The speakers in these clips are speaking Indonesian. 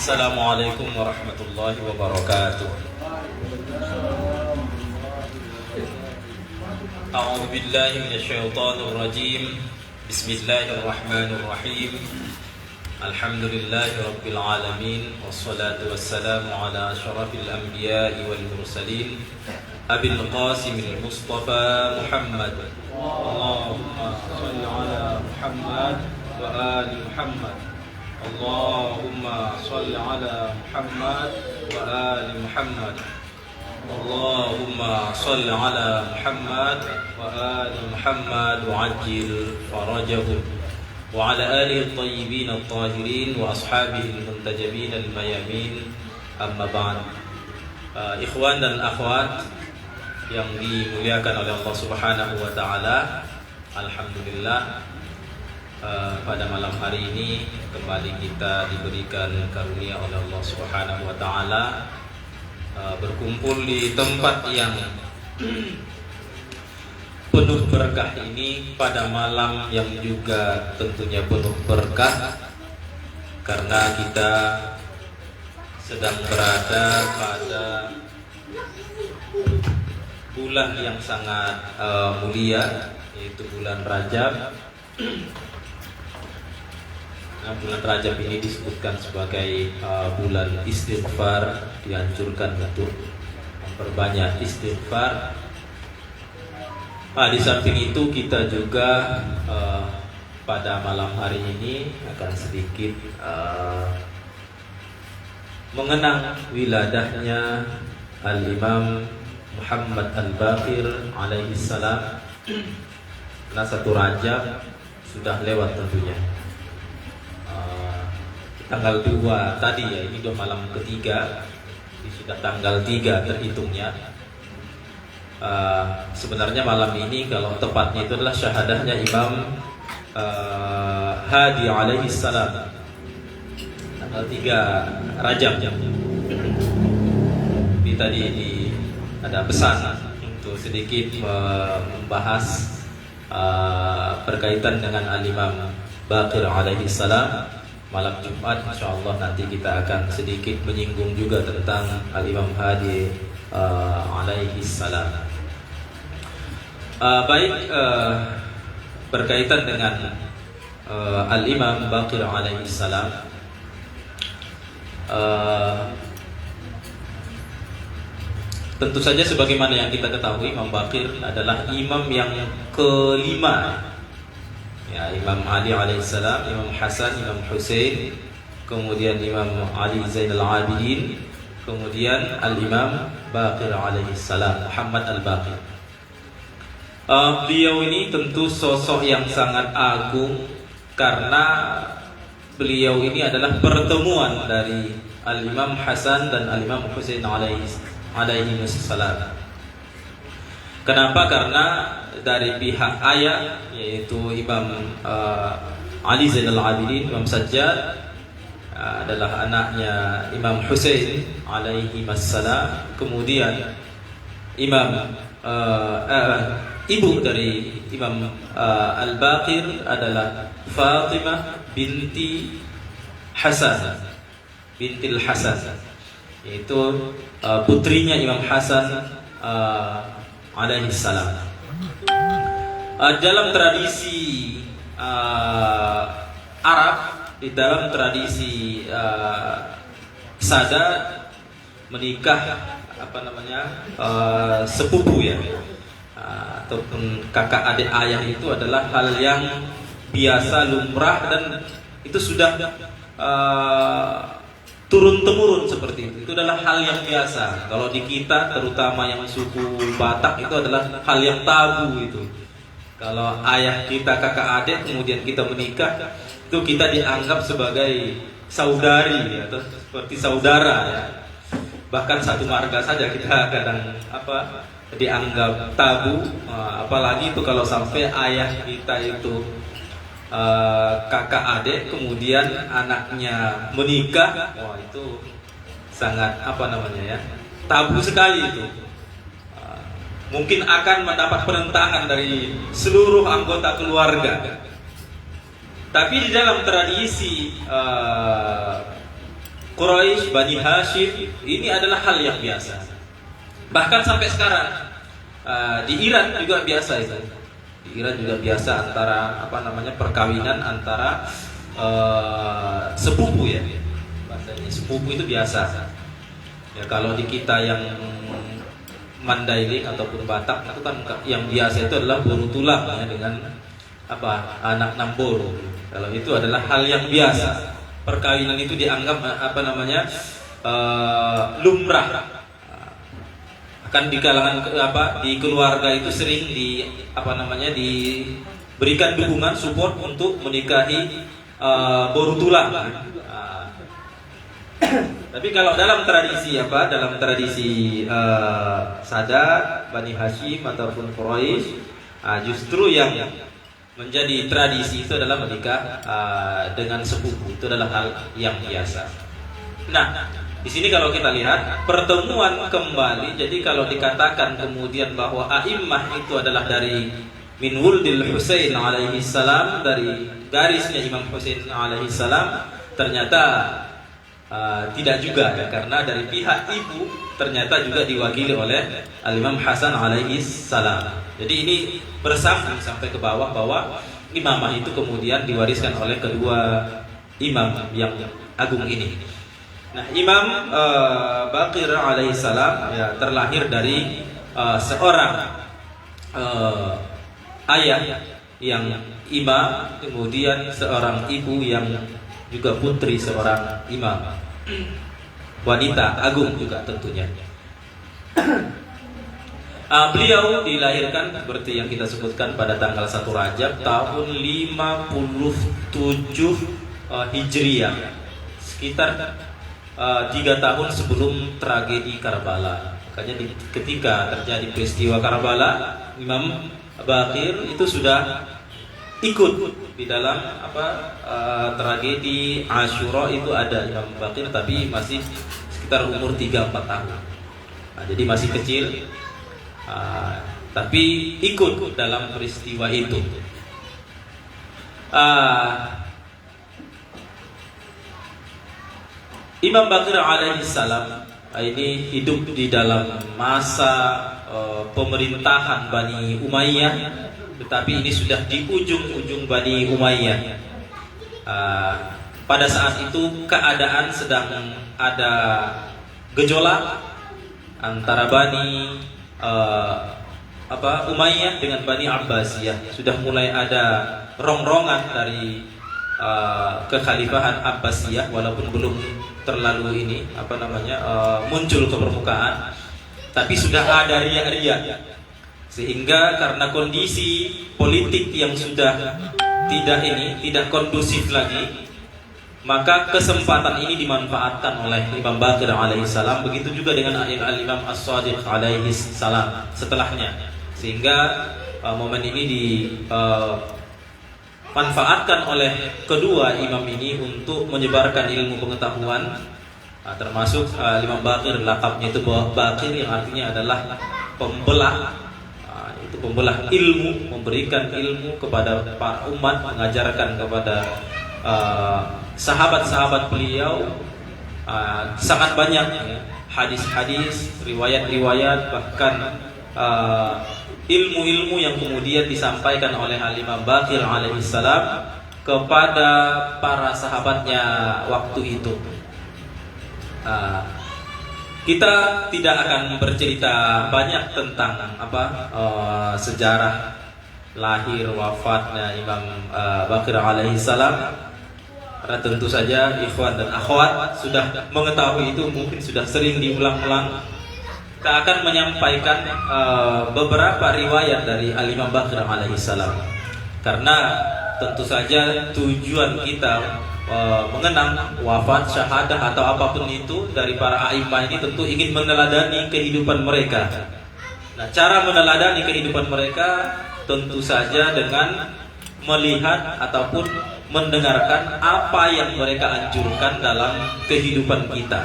Assalamualaikum warahmatullahi wabarakatuh. A'udzu billahi minasyaitonir rajim. Bismillahirrahmanirrahim. Alhamdulillahi rabbil alamin wassalatu wassalamu ala asyrafil anbiya'i wal mursalin Abil Qasimil Mustafa Muhammad. Allahumma shalli ala Muhammad wa ali Muhammad. Allahumma salli ala Muhammad wa ali Muhammad. Allahumma salli ala Muhammad wa ali Muhammad wa ajil farajahum wa ala alihi at-tayyibin at-tahirin wa ashabihi al-muntajabin al-mayamin. Amma ba'd. Ikhwan dan akhwat yang dimuliakan oleh Allah Subhanahu wa taala, alhamdulillah pada malam hari ini kembali kita diberikan karunia oleh Allah Subhanahu wa taala berkumpul di tempat yang penuh berkah ini pada malam yang juga tentunya penuh berkah, karena kita sedang berada pada bulan yang sangat mulia, yaitu bulan Rajab. Nah, bulan Rajab ini disebutkan sebagai bulan istighfar, dianjurkan untuk memperbanyak istighfar. Di samping itu kita juga pada malam hari ini akan sedikit mengenang wiladahnya Al-Imam Muhammad Al-Baqir alaihi salam. Karena 1 Rajab sudah lewat tentunya. Tanggal 2 tadi ya, ini udah malam ketiga, sudah tanggal 3 terhitungnya. Sebenarnya malam ini kalau tepatnya itu adalah syahadahnya Imam Hadi alaihi salam, tanggal 3 Rajab. Ini tadi ada pesan untuk sedikit membahas berkaitan dengan Al-Imam Baqir alaihi salam. Malam Jumat insyaallah nanti kita akan sedikit menyinggung juga tentang Al-Imam Hadi alaihi salam. Berkaitan dengan Al-Imam Baqir alaihi salam, tentu saja sebagaimana yang kita ketahui, Imam Baqir adalah imam yang kelima. Ya, Imam Ali alaihissalam, Imam Hasan, Imam Husain, kemudian Imam Ali Zainal Abidin, kemudian Al-Imam Baqir alaihissalam, Muhammad Al-Baqir. Beliau ini tentu sosok yang sangat agung, karena beliau ini adalah pertemuan dari Al-Imam Hasan dan Al-Imam Husain alaihi salam. Kenapa? Karena dari pihak ayah, yaitu Imam Ali Zainal Abidin, Imam Sajjad, adalah anaknya Imam Husain alaihi salam. Kemudian ibu dari Imam Al-Baqir adalah Fatimah binti Hasan, bintil Hasan, yaitu putrinya Imam Hasan alaihi salam. Dalam tradisi Arab, di dalam tradisi Sadat, menikah sepupu ya, ataupun kakak adik ayah itu adalah hal yang biasa, lumrah, dan itu sudah turun temurun seperti itu. Itu adalah hal yang biasa. Kalau di kita, terutama yang suku Batak, itu adalah hal yang tabu itu. Kalau ayah kita kakak adik kemudian kita menikah, itu kita dianggap sebagai saudari atau seperti saudara ya. Bahkan satu marga saja kita kadang dianggap tabu, apalagi itu kalau sampai ayah kita itu kakak adik kemudian anaknya menikah. Wah, itu sangat tabu sekali itu. Mungkin akan mendapat penentangan dari seluruh anggota keluarga. Tapi di dalam tradisi Quraisy, Bani Hashim, ini adalah hal yang biasa. Bahkan sampai sekarang di Iran juga biasa itu. Di Iran juga biasa antara perkawinan antara sepupu ya. Bahasanya sepupu itu biasa. Ya kalau di kita yang Mandailing ataupun Batak itu kan yang biasa itu adalah buru tulang ya, dengan anak nambur. Kalau itu adalah hal yang biasa. Perkawinan itu dianggap lumrah. Akan di kalangan di keluarga itu sering diberikan dukungan support untuk menikahi baru tulang. Tapi kalau dalam tradisi Sadat, Bani Hashim ataupun Quraisy, justru yang menjadi tradisi itu adalah menikah dengan sepupu. Itu adalah hal yang biasa. Nah, di sini kalau kita lihat pertemuan kembali. Jadi kalau dikatakan kemudian bahwa a'immah itu adalah dari min wuldil Husain alaihi salam, dari garisnya Imam Husain alaihi salam, ternyata tidak juga ya, karena dari pihak ibu ternyata juga diwakili oleh Al-Imam Hasan alaihi salam. Jadi ini bersambung sampai ke bawah bahwa imamah itu kemudian diwariskan oleh kedua imam yang agung ini. Nah, Imam Baqir alaihi salam ya terlahir dari seorang ayah yang imam, kemudian seorang ibu yang juga putri seorang imam, wanita agung juga tentunya. Beliau dilahirkan seperti yang kita sebutkan pada tanggal 1 Rajab tahun 57 Hijriah, sekitar 3 tahun sebelum tragedi Karbala. Makanya ketika terjadi peristiwa Karbala, Imam Baqir itu sudah ikut di dalam tragedi Asyura itu ada Imam Baqir, tapi masih sekitar umur 3-4 tahun. Jadi masih kecil. Tapi ikut dalam peristiwa itu. Imam Baqir alaihi salam ini hidup di dalam masa pemerintahan Bani Umayyah, tetapi ini sudah di ujung-ujung Bani Umayyah. Pada saat itu keadaan sedang ada gejolak antara Bani Umayyah dengan Bani Abbasiyah. Sudah mulai ada rongrongan dari kekhalifahan Abbasiyah, walaupun belum terlalu muncul ke permukaan, tapi sudah ada riak-riak. Sehingga karena kondisi politik yang sudah tidak kondusif lagi, maka kesempatan ini dimanfaatkan oleh Imam Baqir alaihi salam. Begitu juga dengan Al-Imam As-Shadiq alaihi salam setelahnya. Sehingga momen ini dimanfaatkan oleh kedua imam ini untuk menyebarkan ilmu pengetahuan, termasuk Imam Baqir, lakabnya itu Baqir yang artinya adalah pembelah. Itu pembelah ilmu, memberikan ilmu kepada para umat, mengajarkan kepada sahabat-sahabat beliau sangat banyak ya, hadis-hadis, riwayat-riwayat, bahkan ilmu-ilmu yang kemudian disampaikan oleh Al-Imam Baqir alaihi salam kepada para sahabatnya waktu itu. Kita tidak akan bercerita banyak tentang sejarah lahir wafatnya Imam Baqir alaihi salam, karena tentu saja ikhwan dan akhwat sudah mengetahui itu, mungkin sudah sering diulang-ulang. Kita akan menyampaikan beberapa riwayat dari Al-Imam Baqir alaihi salam, karena tentu saja tujuan kita mengenang wafat, syahadah atau apapun itu dari para a'immah ini tentu ingin meneladani kehidupan mereka. Nah, cara meneladani kehidupan mereka tentu saja dengan melihat ataupun mendengarkan apa yang mereka anjurkan dalam kehidupan kita.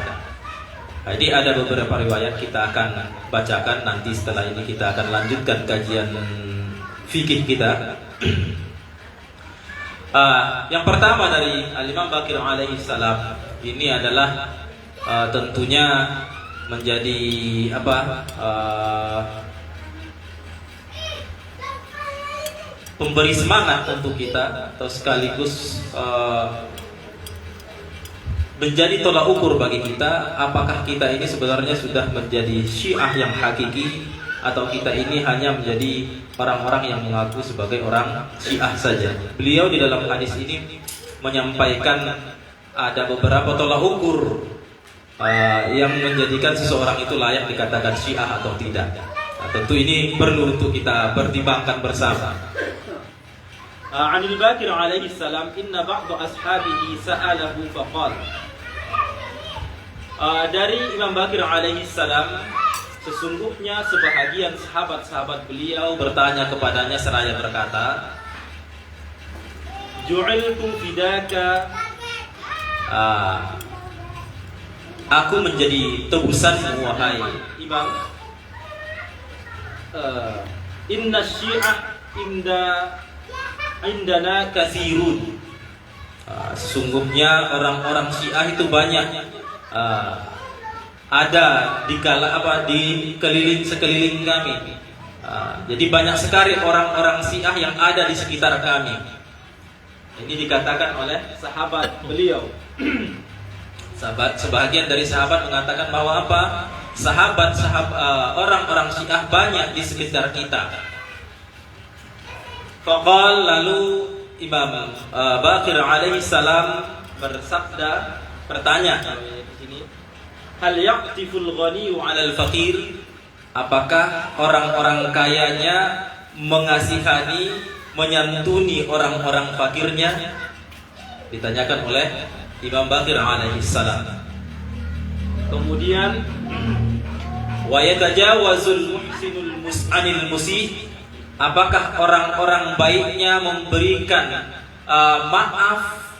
Jadi ada beberapa riwayat kita akan bacakan, nanti setelah ini kita akan lanjutkan kajian fikih kita. Yang pertama dari Al-Imam Baqir alaihi salam, Ini adalah tentunya menjadi pemberi semangat untuk kita, atau sekaligus menjadi tolak ukur bagi kita, apakah kita ini sebenarnya sudah menjadi Syiah yang hakiki, atau kita ini hanya menjadi orang-orang yang mengaku sebagai orang Syiah saja. Beliau di dalam hadis ini menyampaikan ada beberapa tolak ukur yang menjadikan seseorang itu layak dikatakan Syiah atau tidak. Tentu ini perlu untuk kita pertimbangkan bersama. Anil Bakir alaihi salam, inna ba'du ashabihi sa'alahu faqal. Dari Imam Bakir alaihi salam, sesungguhnya sebahagian sahabat-sahabat beliau bertanya kepadanya seraya berkata, Ju'iltu fidaka, aku menjadi tebusanmu wahai Imam. Inna syiah indana kathirun. Sesungguhnya orang-orang Syiah itu banyak, ada di sekeliling kami. Jadi banyak sekali orang-orang Syiah yang ada di sekitar kami. Ini dikatakan oleh sahabat beliau. Sebahagian dari sahabat mengatakan bahwa orang-orang Syiah banyak di sekitar kita. Faqal, lalu Imam Bakir alaihi salam bertanya di sini, hal yaqtiful ghaniyu 'alal faqir? Apakah orang-orang kayanya mengasihani, menyantuni orang-orang fakirnya? Ditanyakan oleh Imam Bakir alaihi salam. Kemudian wa yatajawazul muhsinul mus'anil musih? Apakah orang-orang baiknya memberikan maaf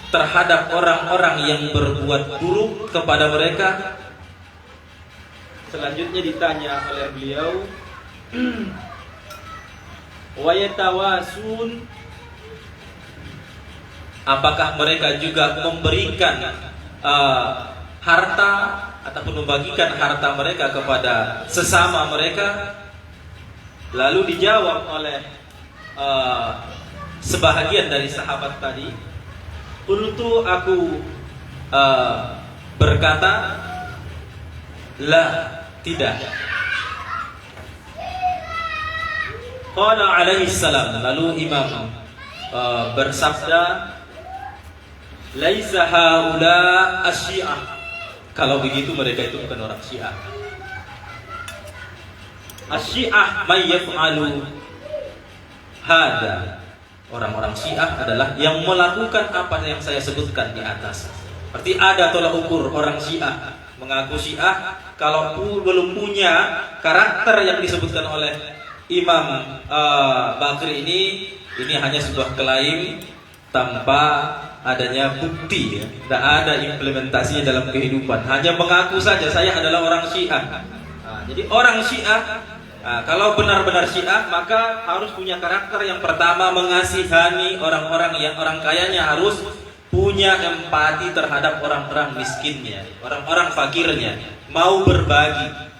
terhadap orang-orang yang berbuat buruk kepada mereka? Selanjutnya ditanya oleh beliau, wa yatawasun, apakah mereka juga memberikan harta ataupun membagikan harta mereka kepada sesama mereka? Lalu dijawab oleh sebahagian dari sahabat tadi, qultu, aku berkata, la, tidak. Qala alaihi salam, lalu Imam bersabda, laisa haula asyiah. Kalau begitu mereka itu bukan orang Syiah. Asyiah may yaf'alu hada. Orang-orang Syiah adalah yang melakukan apa yang saya sebutkan di atas. Berarti ada tolak ukur orang Syiah. Mengaku Syiah, kalau belum punya karakter yang disebutkan oleh Imam Bakir ini hanya sebuah klaim tanpa adanya bukti, ya. Tidak ada implementasinya dalam kehidupan. Hanya mengaku saja saya adalah orang Syiah. Jadi orang Syiah, kalau benar-benar Syiah, maka harus punya karakter yang pertama, mengasihani orang-orang yang orang kayanya, harus punya empati terhadap orang-orang miskinnya, orang-orang fakirnya, mau berbagi.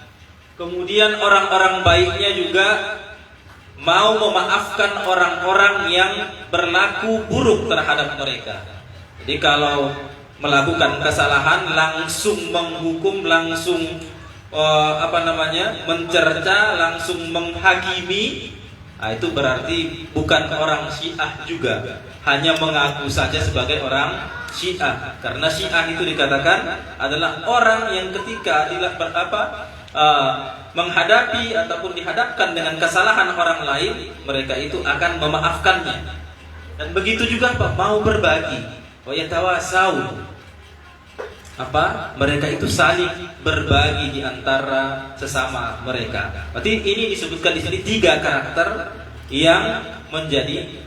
Kemudian orang-orang baiknya juga mau memaafkan orang-orang yang berlaku buruk terhadap mereka. Jadi kalau melakukan kesalahan langsung menghukum, langsung mencerca, langsung menghakimi, itu berarti bukan orang Syiah juga, hanya mengaku saja sebagai orang Syiah. Karena Syiah itu dikatakan adalah orang yang ketika menghadapi ataupun dihadapkan dengan kesalahan orang lain, mereka itu akan memaafkannya. Dan begitu juga mau berbagi, wa yatawasau, mereka itu saling berbagi di antara sesama mereka. Berarti ini disebutkan di sini 3 karakter yang menjadi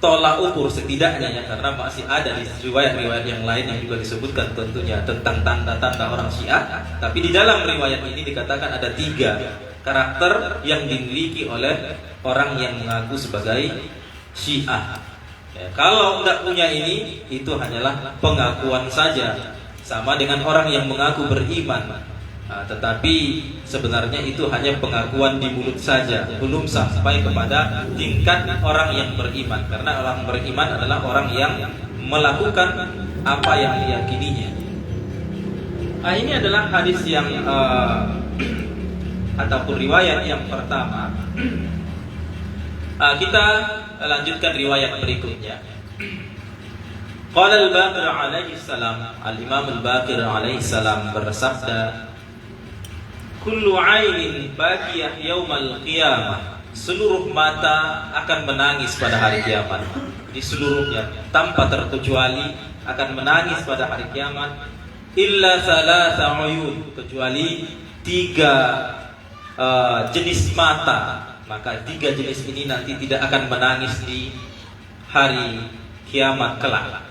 tolak ukur setidaknya, ya, karena masih ada di riwayat-riwayat yang lain yang juga disebutkan tentunya tentang tanda-tanda orang Syiah. Tapi di dalam riwayat ini dikatakan ada 3 karakter yang dimiliki oleh orang yang mengaku sebagai Syiah. Ya, kalau tidak punya ini, itu hanyalah pengakuan saja, sama dengan orang yang mengaku beriman. Tetapi sebenarnya itu hanya pengakuan di mulut saja, belum sampai kepada tingkat orang yang beriman. Karena orang beriman adalah orang yang melakukan apa yang diyakininya. Ini adalah hadis yang ataupun riwayat yang pertama. Kita lanjutkan riwayat berikutnya. Qala al-Baqir alaihi salam, al-Imam al-Baqir alaihi salam bersabda, kullu 'ainin baqiyah yaumal qiyamah, seluruh mata akan menangis pada hari kiamat. Di seluruhnya tanpa terkecuali akan menangis pada hari kiamat, illa thalatha 'uyun, kecuali 3 jenis mata. Maka 3 jenis ini nanti tidak akan menangis di hari kiamat kelak.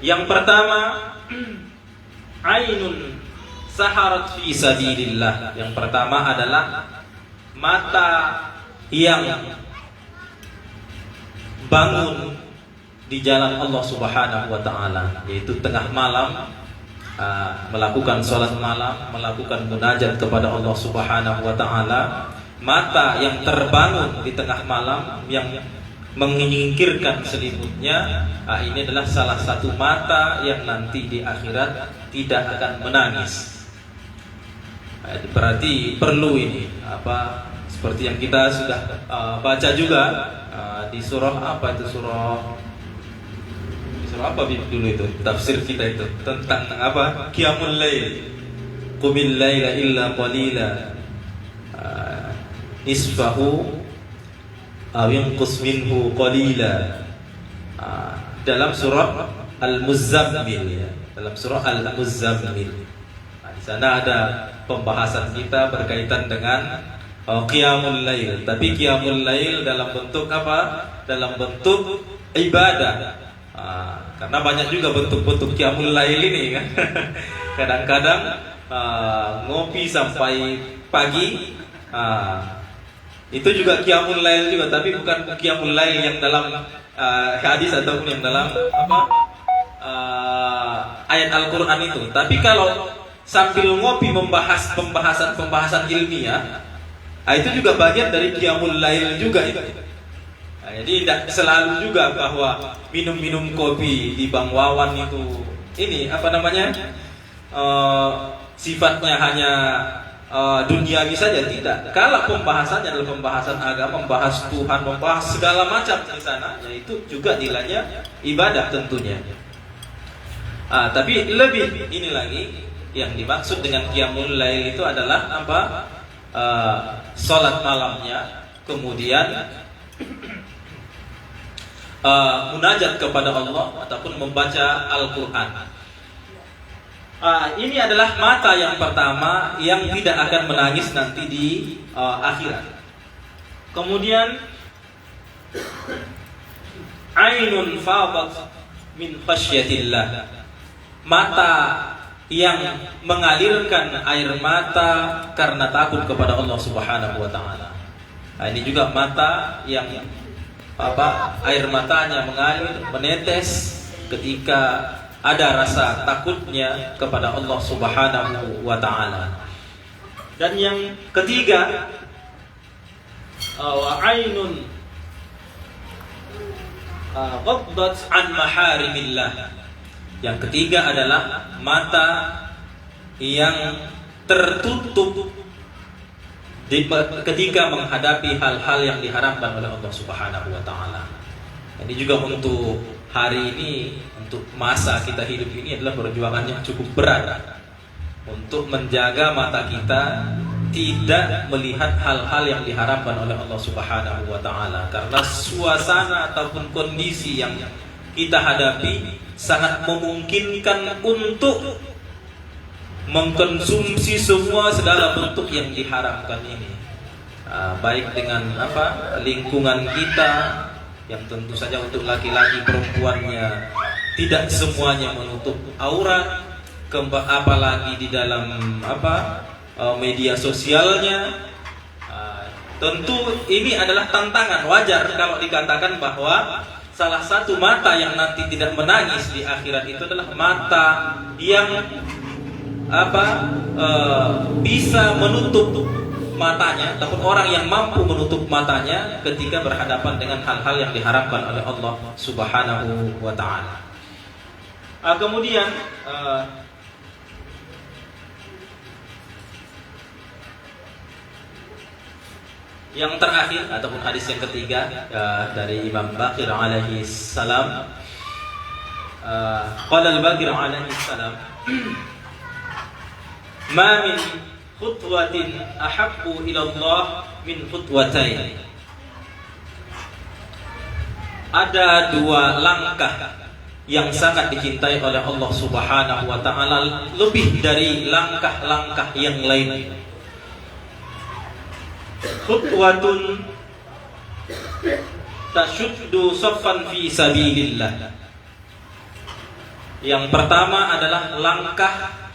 Yang pertama, ainun saharat fi sabilillah. Yang pertama adalah mata yang bangun di jalan Allah Subhanahu wa taala, yaitu tengah malam melakukan sholat malam, melakukan munajat kepada Allah Subhanahu wa taala. Mata yang terbangun di tengah malam, yang menyingkirkan selimutnya, ini adalah salah satu mata yang nanti di akhirat tidak akan menangis. Berarti perlu ini seperti yang kita sudah baca juga di surah apa itu, surah apa dulu itu tafsir kita itu tentang apa, qiyamul lail, qumil laila illa qalila nisfahu aw yanqus minhu qalila, dalam surah Al-Muzammil, ya. Dalam surah Al-Muzammil. Di sana ada pembahasan kita berkaitan dengan qiyamul lail. Tapi qiyamul lail dalam bentuk apa? Dalam bentuk ibadah. Karena banyak juga bentuk-bentuk qiyamul lail ini kan. Kadang-kadang ngopi sampai pagi, itu juga qiyamul lail juga, tapi bukan qiyamul lail yang dalam hadis ataupun yang dalam ayat Al-Qur'an itu. Tapi kalau sambil ngopi membahas pembahasan ilmiah, itu juga bagian dari qiyamul lail juga itu. Jadi tidak selalu juga bahwa minum kopi di Bang Wawan itu ini sifatnya hanya duniawi saja, tidak. Kalau pembahasannya adalah pembahasan agama, membahas Tuhan, membahas segala macam di sana, yaitu juga nilainya ibadah tentunya. Tapi lebih ini lagi, yang dimaksud dengan qiyamul lail itu adalah apa? Salat malamnya, kemudian munajat kepada Allah ataupun membaca Al-Qur'an. Ini adalah mata yang pertama yang tidak akan menangis nanti di akhirat. Kemudian ainun fadat min khasyatillah, mata yang mengalirkan air mata karena takut kepada Allah Subhanahu wa taala. Ini juga mata yang air matanya mengalir, menetes ketika ada rasa takutnya kepada Allah Subhanahu wa taala. Dan yang ketiga, wa ainun ghaddat an maharimillah. Yang ketiga adalah mata yang tertutup ketika menghadapi hal-hal yang diharamkan oleh Allah Subhanahu wa taala. Ini juga untuk hari ini, untuk masa kita hidup ini adalah perjuangan yang cukup berat untuk menjaga mata kita tidak melihat hal-hal yang diharamkan oleh Allah Subhanahu wa taala. Karena suasana ataupun kondisi yang kita hadapi sangat memungkinkan untuk mengkonsumsi semua segala bentuk yang diharamkan ini. Baik dengan lingkungan kita, yang tentu saja untuk laki-laki perempuannya tidak semuanya menutup aurat, apalagi di dalam media sosialnya. Tentu ini adalah tantangan. Wajar kalau dikatakan bahwa salah satu mata yang nanti tidak menangis di akhirat itu adalah mata yang bisa menutup matanya, ataupun orang yang mampu menutup matanya ketika berhadapan dengan hal-hal yang diharapkan oleh Allah Subhanahu wa taala. Kemudian yang terakhir ataupun hadis yang ketiga dari Imam Baqir alaihi salam, qala al-Baqir alaihi salam, ma min khutwatin ahabbu ila Allah min khutwatain. Ada dua langkah yang sangat dicintai oleh Allah Subhanahu wa taala lebih dari langkah-langkah yang lain. Khutwatun tashuddu saffan fi sabilillah. Yang pertama adalah langkah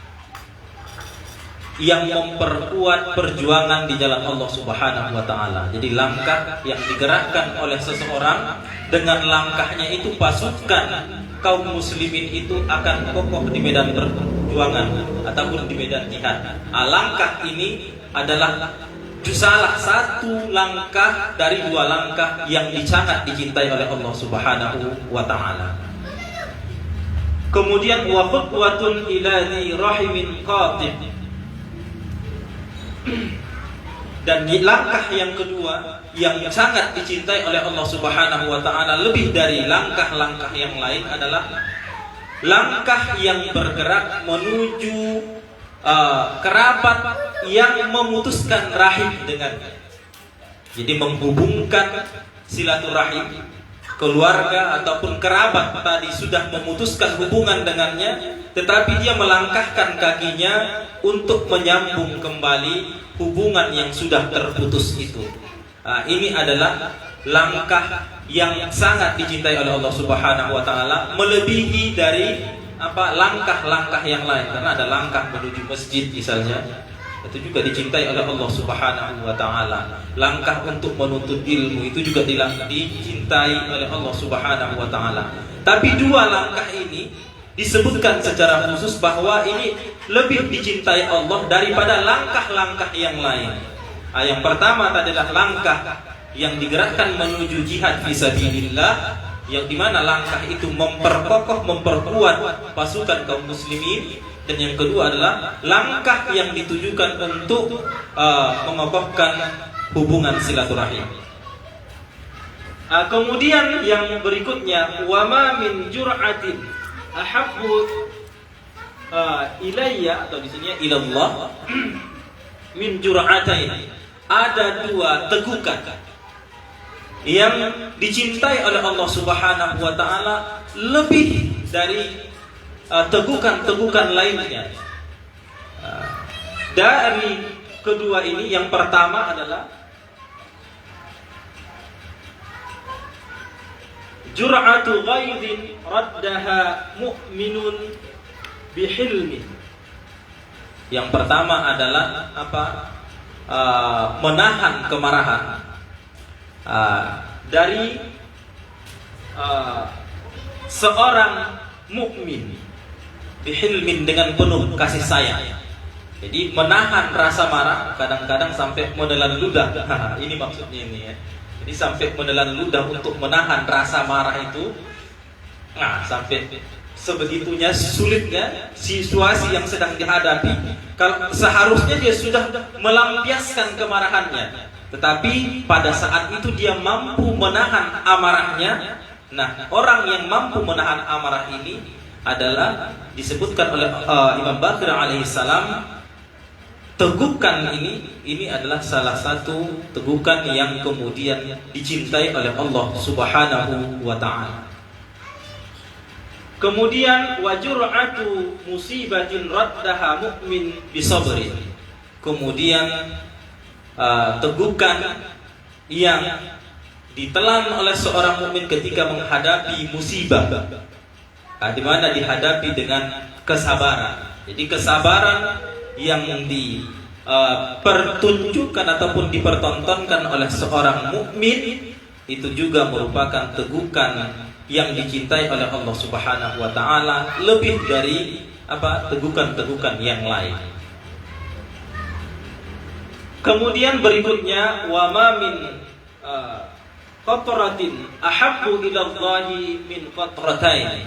yang memperkuat perjuangan di jalan Allah Subhanahu wa taala. Jadi langkah yang digerakkan oleh seseorang, dengan langkahnya itu pasukan kaum muslimin itu akan kokoh di medan perjuangan ataupun di medan jihad. Langkah ini adalah salah satu langkah dari dua langkah yang sangat dicintai oleh Allah Subhanahu wa taala. Kemudian wa khutwatun ila dhi rahimin qatib. Dan di langkah yang kedua yang sangat dicintai oleh Allah Subhanahu wa taala lebih dari langkah-langkah yang lain adalah langkah yang bergerak menuju kerabat yang memutuskan rahim dengannya. Jadi menghubungkan silaturahim, keluarga ataupun kerabat tadi sudah memutuskan hubungan dengannya, tetapi dia melangkahkan kakinya untuk menyambung kembali hubungan yang sudah terputus itu. Ini adalah langkah yang sangat dicintai oleh Allah Subhanahu wa taala, melebihi dari langkah-langkah yang lain. Karena ada langkah menuju masjid misalnya, itu juga dicintai oleh Allah Subhanahu wa taala. Langkah untuk menuntut ilmu itu juga dicintai oleh Allah Subhanahu wa taala. Tapi dua langkah ini disebutkan secara khusus bahwa ini lebih dicintai Allah daripada langkah-langkah yang lain. Yang pertama adalah langkah yang digerakkan menuju jihad fisabilillah, yang dimana langkah itu memperkokoh, memperkuat pasukan kaum muslimin. Dan yang kedua adalah langkah yang ditujukan untuk mengokohkan hubungan silaturahim. Kemudian yang berikutnya, wama min jur'atin ahabbu ilayya, atau di sini ilallah, min jur'atain. Ada dua tegukan yang dicintai oleh Allah Subhanahu wa taala lebih dari tegukan-tegukan lainnya. Dari kedua ini, yang pertama adalah jur'atu ghaidin raddaha mu'minun bihilmin. Yang pertama adalah menahan kemarahan dari seorang mukmin bihilmin, dengan penuh kasih sayang. Jadi menahan rasa marah, kadang-kadang sampai menelan ludah. Ini maksudnya ini ya. Jadi sampai menelan ludah untuk menahan rasa marah itu. Sampai sebegitunya sulitnya situasi yang sedang dihadapi. Kalau seharusnya dia sudah melampiaskan kemarahannya, tetapi pada saat itu dia mampu menahan amarahnya. Orang yang mampu menahan amarah ini adalah disebutkan oleh Imam Baqir alaihi salam, tegukan ini adalah salah satu tegukan yang kemudian dicintai oleh Allah Subhanahu wa taala. Kemudian wajur'atu musibatin raddaha mu'min bisabrin. Kemudian tegukan yang ditelan oleh seorang mukmin ketika menghadapi musibah, di mana dihadapi dengan kesabaran. Jadi kesabaran yang dipertunjukkan ataupun dipertontonkan oleh seorang mukmin itu juga merupakan tegukan yang dicintai oleh Allah Subhanahu wa taala lebih dari tegukan-tegukan yang lain. Kemudian berikutnya, wa ma min qatratin ahabbu ila Allahi min qatratain.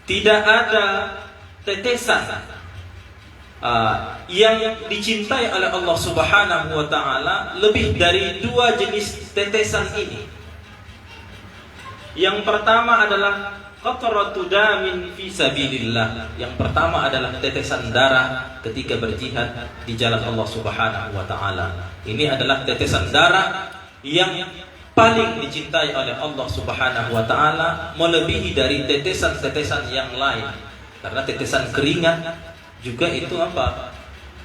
Tidak ada tetesan yang dicintai oleh Allah Subhanahu wa taala lebih dari dua jenis tetesan ini. Yang pertama adalah qatratu damin fi sabilillah. Yang pertama adalah tetesan darah ketika berjihad di jalan Allah Subhanahu wa taala. Ini adalah tetesan darah yang paling dicintai oleh Allah Subhanahu wa taala, melebihi dari tetesan-tetesan yang lain. Karena tetesan keringat juga itu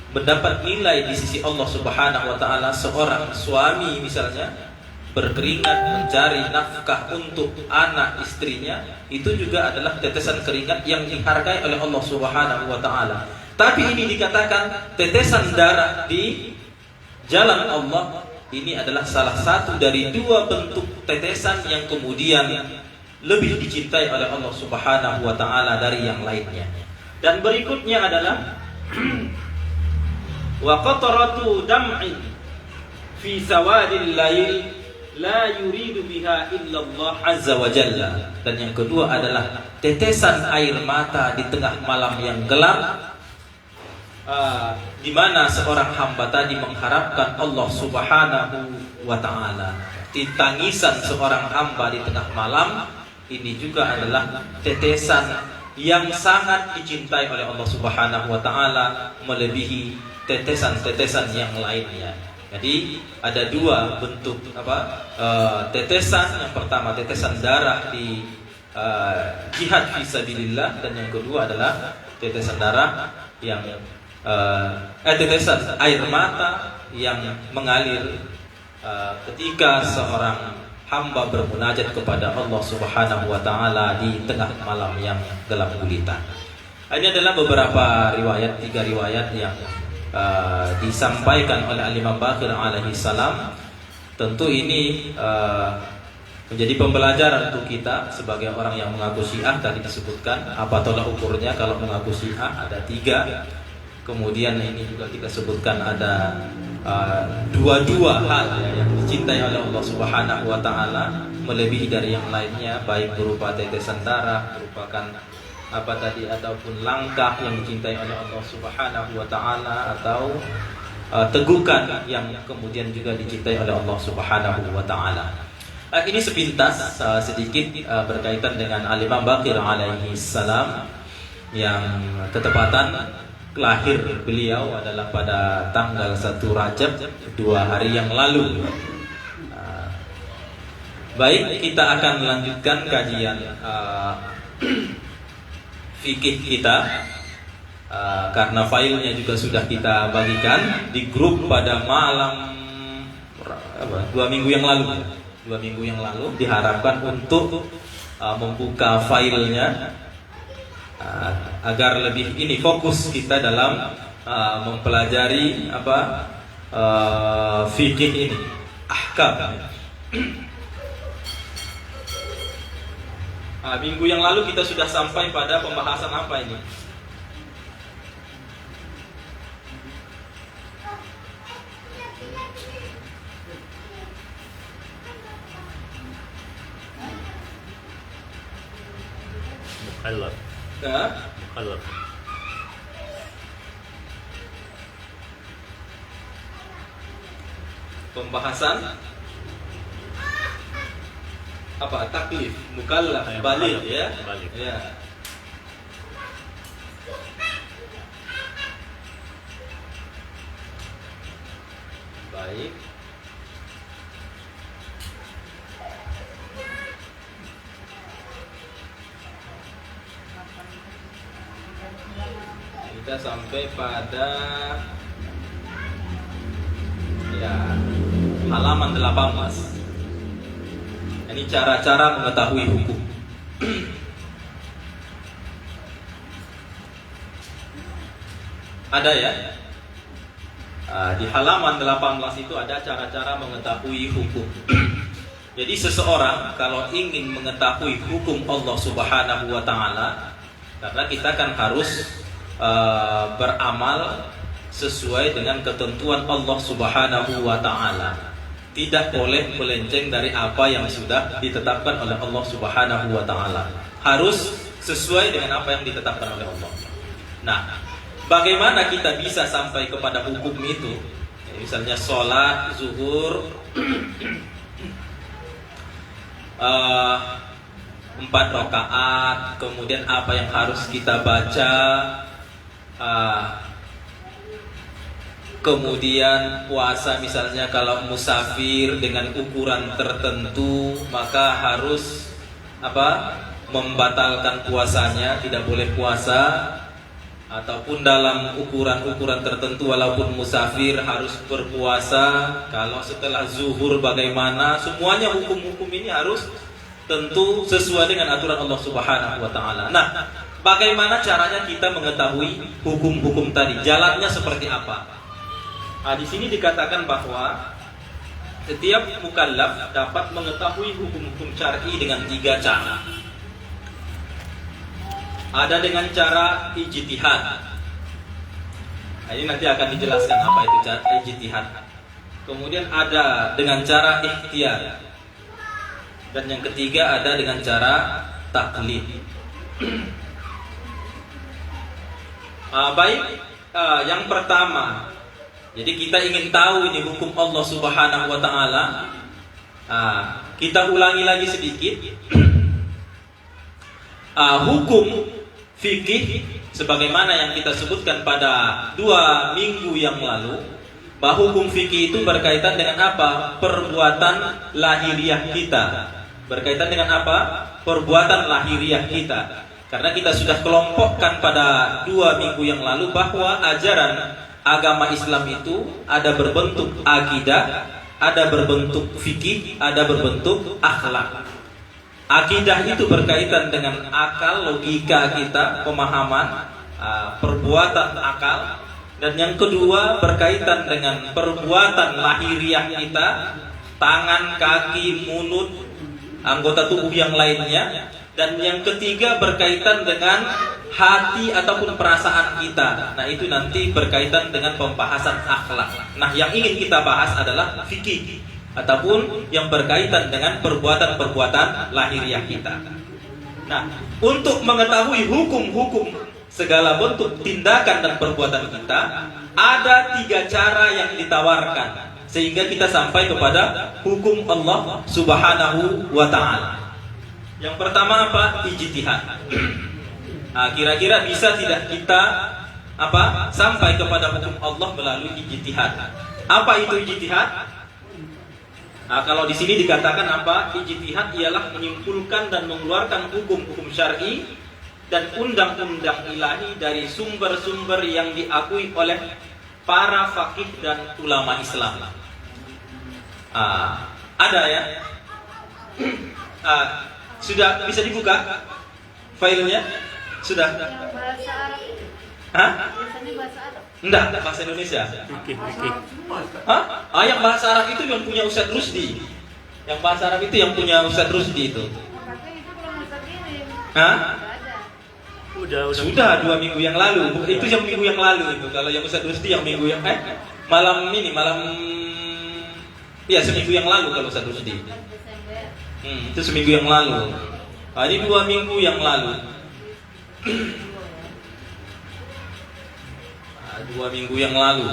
mendapat nilai di sisi Allah Subhanahu wa taala. Seorang suami misalnya berkeringat mencari nafkah untuk anak istrinya, itu juga adalah tetesan keringat yang dihargai oleh Allah Subhanahu wa taala. Tapi ini dikatakan tetesan darah di jalan Allah, ini adalah salah satu dari dua bentuk tetesan yang kemudian lebih dicintai oleh Allah Subhanahu wa taala dari yang lainnya. Dan berikutnya adalah wa qatratu dam'in fi sawadil lail la yuridu biha illallah azza wa jalla. Dan yang kedua adalah tetesan air mata di tengah malam yang gelap, di mana seorang hamba tadi mengharapkan Allah Subhanahu wa taala. Tangisan seorang hamba di tengah malam ini juga adalah tetesan yang sangat dicintai oleh Allah Subhanahu wa taala, melebihi tetesan-tetesan yang lainnya. Jadi ada dua bentuk tetesan. Yang pertama tetesan darah di jihad fisabilillah, dan yang kedua adalah tetesan darah yang tetesan air mata yang mengalir ketika seorang hamba bermunajat kepada Allah Subhanahu wa taala di tengah malam yang gelap gulita. Ini adalah beberapa riwayat, 3 riwayat yang disampaikan oleh Al-Imam Baqir alaihi salam. Tentu ini menjadi pembelajaran untuk kita sebagai orang yang mengaku Syiah. Tadi disebutkan apa tolak ukurnya kalau mengaku Syiah, ada 3. Kemudian ini juga kita sebutkan ada dua hal yang dicintai oleh Allah Subhanahu wa taala melebihi dari yang lainnya, baik berupa tetesan darah, merupakan ataupun langkah yang dicintai oleh Allah Subhanahu wa taala, atau tegukan yang kemudian juga dicintai oleh Allah Subhanahu wa taala. Ini sepintas sedikit berkaitan dengan Al-Imam Baqir alaihi salam, yang ketepatan lahir beliau adalah pada tanggal 1 Rajab, 2 hari yang lalu. Baik, kita akan melanjutkan kajian fikih kita, karena filenya juga sudah kita bagikan di grup pada malam 2 minggu yang lalu. 2 minggu yang lalu diharapkan untuk membuka filenya agar lebih fokus kita dalam mempelajari fikih ini, ahkam. Minggu yang lalu kita sudah sampai pada pembahasan apa ini? Mukhallaf. Mukhallaf. Pembahasan taklif, mukallaf, balik ya. Balik. Ya. Baik. Kita sampai pada halaman 18. Ini cara-cara mengetahui hukum. Ada ya? Di halaman 18 itu ada cara-cara mengetahui hukum. Jadi seseorang kalau ingin mengetahui hukum Allah Subhanahu wa taala, karena kita kan harus beramal sesuai dengan ketentuan Allah Subhanahu wa taala. Tidak boleh melenceng dari apa yang sudah ditetapkan oleh Allah Subhanahu wa taala. Harus sesuai dengan apa yang ditetapkan oleh Allah. Nah, bagaimana kita bisa sampai kepada hukum itu? Misalnya sholat zuhur 4 rakaat, kemudian apa yang harus kita baca, kemudian puasa misalnya kalau musafir dengan ukuran tertentu maka harus membatalkan puasanya, tidak boleh puasa, ataupun dalam ukuran-ukuran tertentu walaupun musafir harus berpuasa. Kalau setelah zuhur bagaimana? Semuanya hukum-hukum ini harus tentu sesuai dengan aturan Allah Subhanahu wa taala. Nah, bagaimana caranya kita mengetahui hukum-hukum tadi? Jalannya seperti apa? Nah, di sini dikatakan bahwa setiap mukallaf dapat mengetahui hukum-hukum syar'i dengan 3 cara. Ada dengan cara ijtihad. Nah, ini nanti akan dijelaskan apa itu cara ijtihad. Kemudian ada dengan cara ikhtiyar. Dan yang ketiga ada dengan cara taklid. Yang pertama, jadi kita ingin tahu ini hukum Allah Subhanahu wa taala. Kita ulangi lagi sedikit. Hukum fikih sebagaimana yang kita sebutkan pada 2 minggu yang lalu, bahwa hukum fikih itu berkaitan dengan apa? Perbuatan lahiriah kita. Berkaitan dengan apa? Perbuatan lahiriah kita. Karena kita sudah kelompokkan pada 2 minggu yang lalu bahwa ajaran agama Islam itu ada berbentuk akidah, ada berbentuk fikih, ada berbentuk akhlak. Akidah itu berkaitan dengan akal, logika kita, pemahaman, perbuatan akal. Dan yang kedua berkaitan dengan perbuatan lahiriah kita, tangan, kaki, mulut, anggota tubuh yang lainnya. Dan yang ketiga berkaitan dengan hati ataupun perasaan kita. Nah, itu nanti berkaitan dengan pembahasan akhlak. Nah, yang ingin kita bahas adalah fikih ataupun yang berkaitan dengan perbuatan-perbuatan lahiriah kita. Nah, untuk mengetahui hukum-hukum segala bentuk tindakan dan perbuatan kita, ada 3 cara yang ditawarkan sehingga kita sampai kepada hukum Allah Subhanahu wa taala. Yang pertama apa? Ijtihad. Nah, kira-kira bisa tidak kita sampai kepada hukum Allah melalui ijtihad? Apa itu ijtihad? Nah, kalau di sini dikatakan apa? Ijtihad ialah menyimpulkan dan mengeluarkan hukum-hukum syar'i dan undang-undang ilahi dari sumber-sumber yang diakui oleh para faqih dan ulama Islam. Ada ya? Sudah bisa dibuka filenya? Sudah? Yang bahasa Arab. Hah? Biasanya bahasa Arab. Enggak, bahasa Indonesia. Hah? Yang bahasa Arab itu yang punya Ustadz Rusdi. Yang bahasa Arab itu yang punya Ustadz Rusdi itu. Makanya itu belum Ustaz kirim. Hah? Udah ada. Sudah 2 minggu yang lalu. Itu yang minggu yang lalu itu. Kalau yang Ustadz Rusdi yang minggu yang malam seminggu yang lalu kalau Ustadz Rusdi. Itu seminggu yang lalu. Ini 2 minggu yang lalu. 2 minggu yang lalu.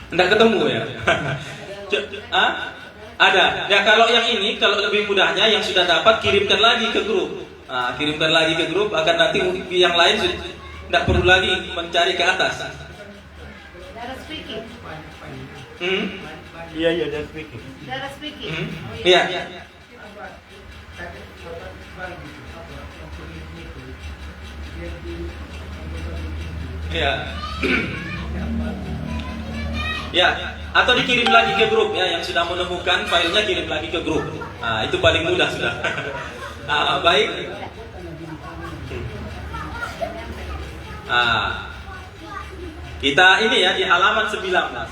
Enggak ketemu ya? Ada. Ya kalau yang ini, kalau lebih mudahnya yang sudah dapat kirimkan lagi ke grup. Kirimkan lagi ke grup agar nanti yang lain tidak perlu lagi mencari ke atas. Darah speaking. Iya, darah speaking. Darah speaking. Iya. Iya. Ya, atau dikirim lagi ke grup ya, yang sudah menemukan filenya kirim lagi ke grup. Itu paling mudah sudah. Baik. Kita ini ya di halaman 19 ya.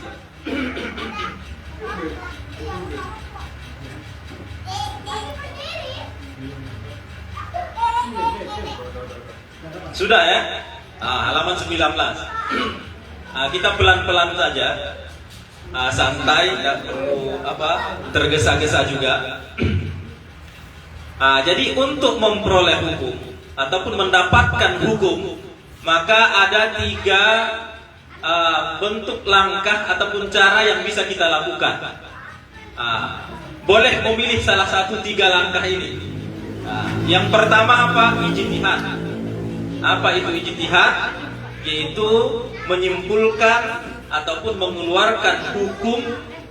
Sudah ya? Halaman 19. Kita pelan-pelan saja. Santai, tidak perlu tergesa-gesa juga. Jadi untuk memperoleh hukum ataupun mendapatkan hukum, maka ada 3 bentuk langkah ataupun cara yang bisa kita lakukan. Boleh memilih salah satu 3 langkah ini. Yang pertama apa? Ijtihad. Apa itu ijtihad? Yaitu menyimpulkan ataupun mengeluarkan hukum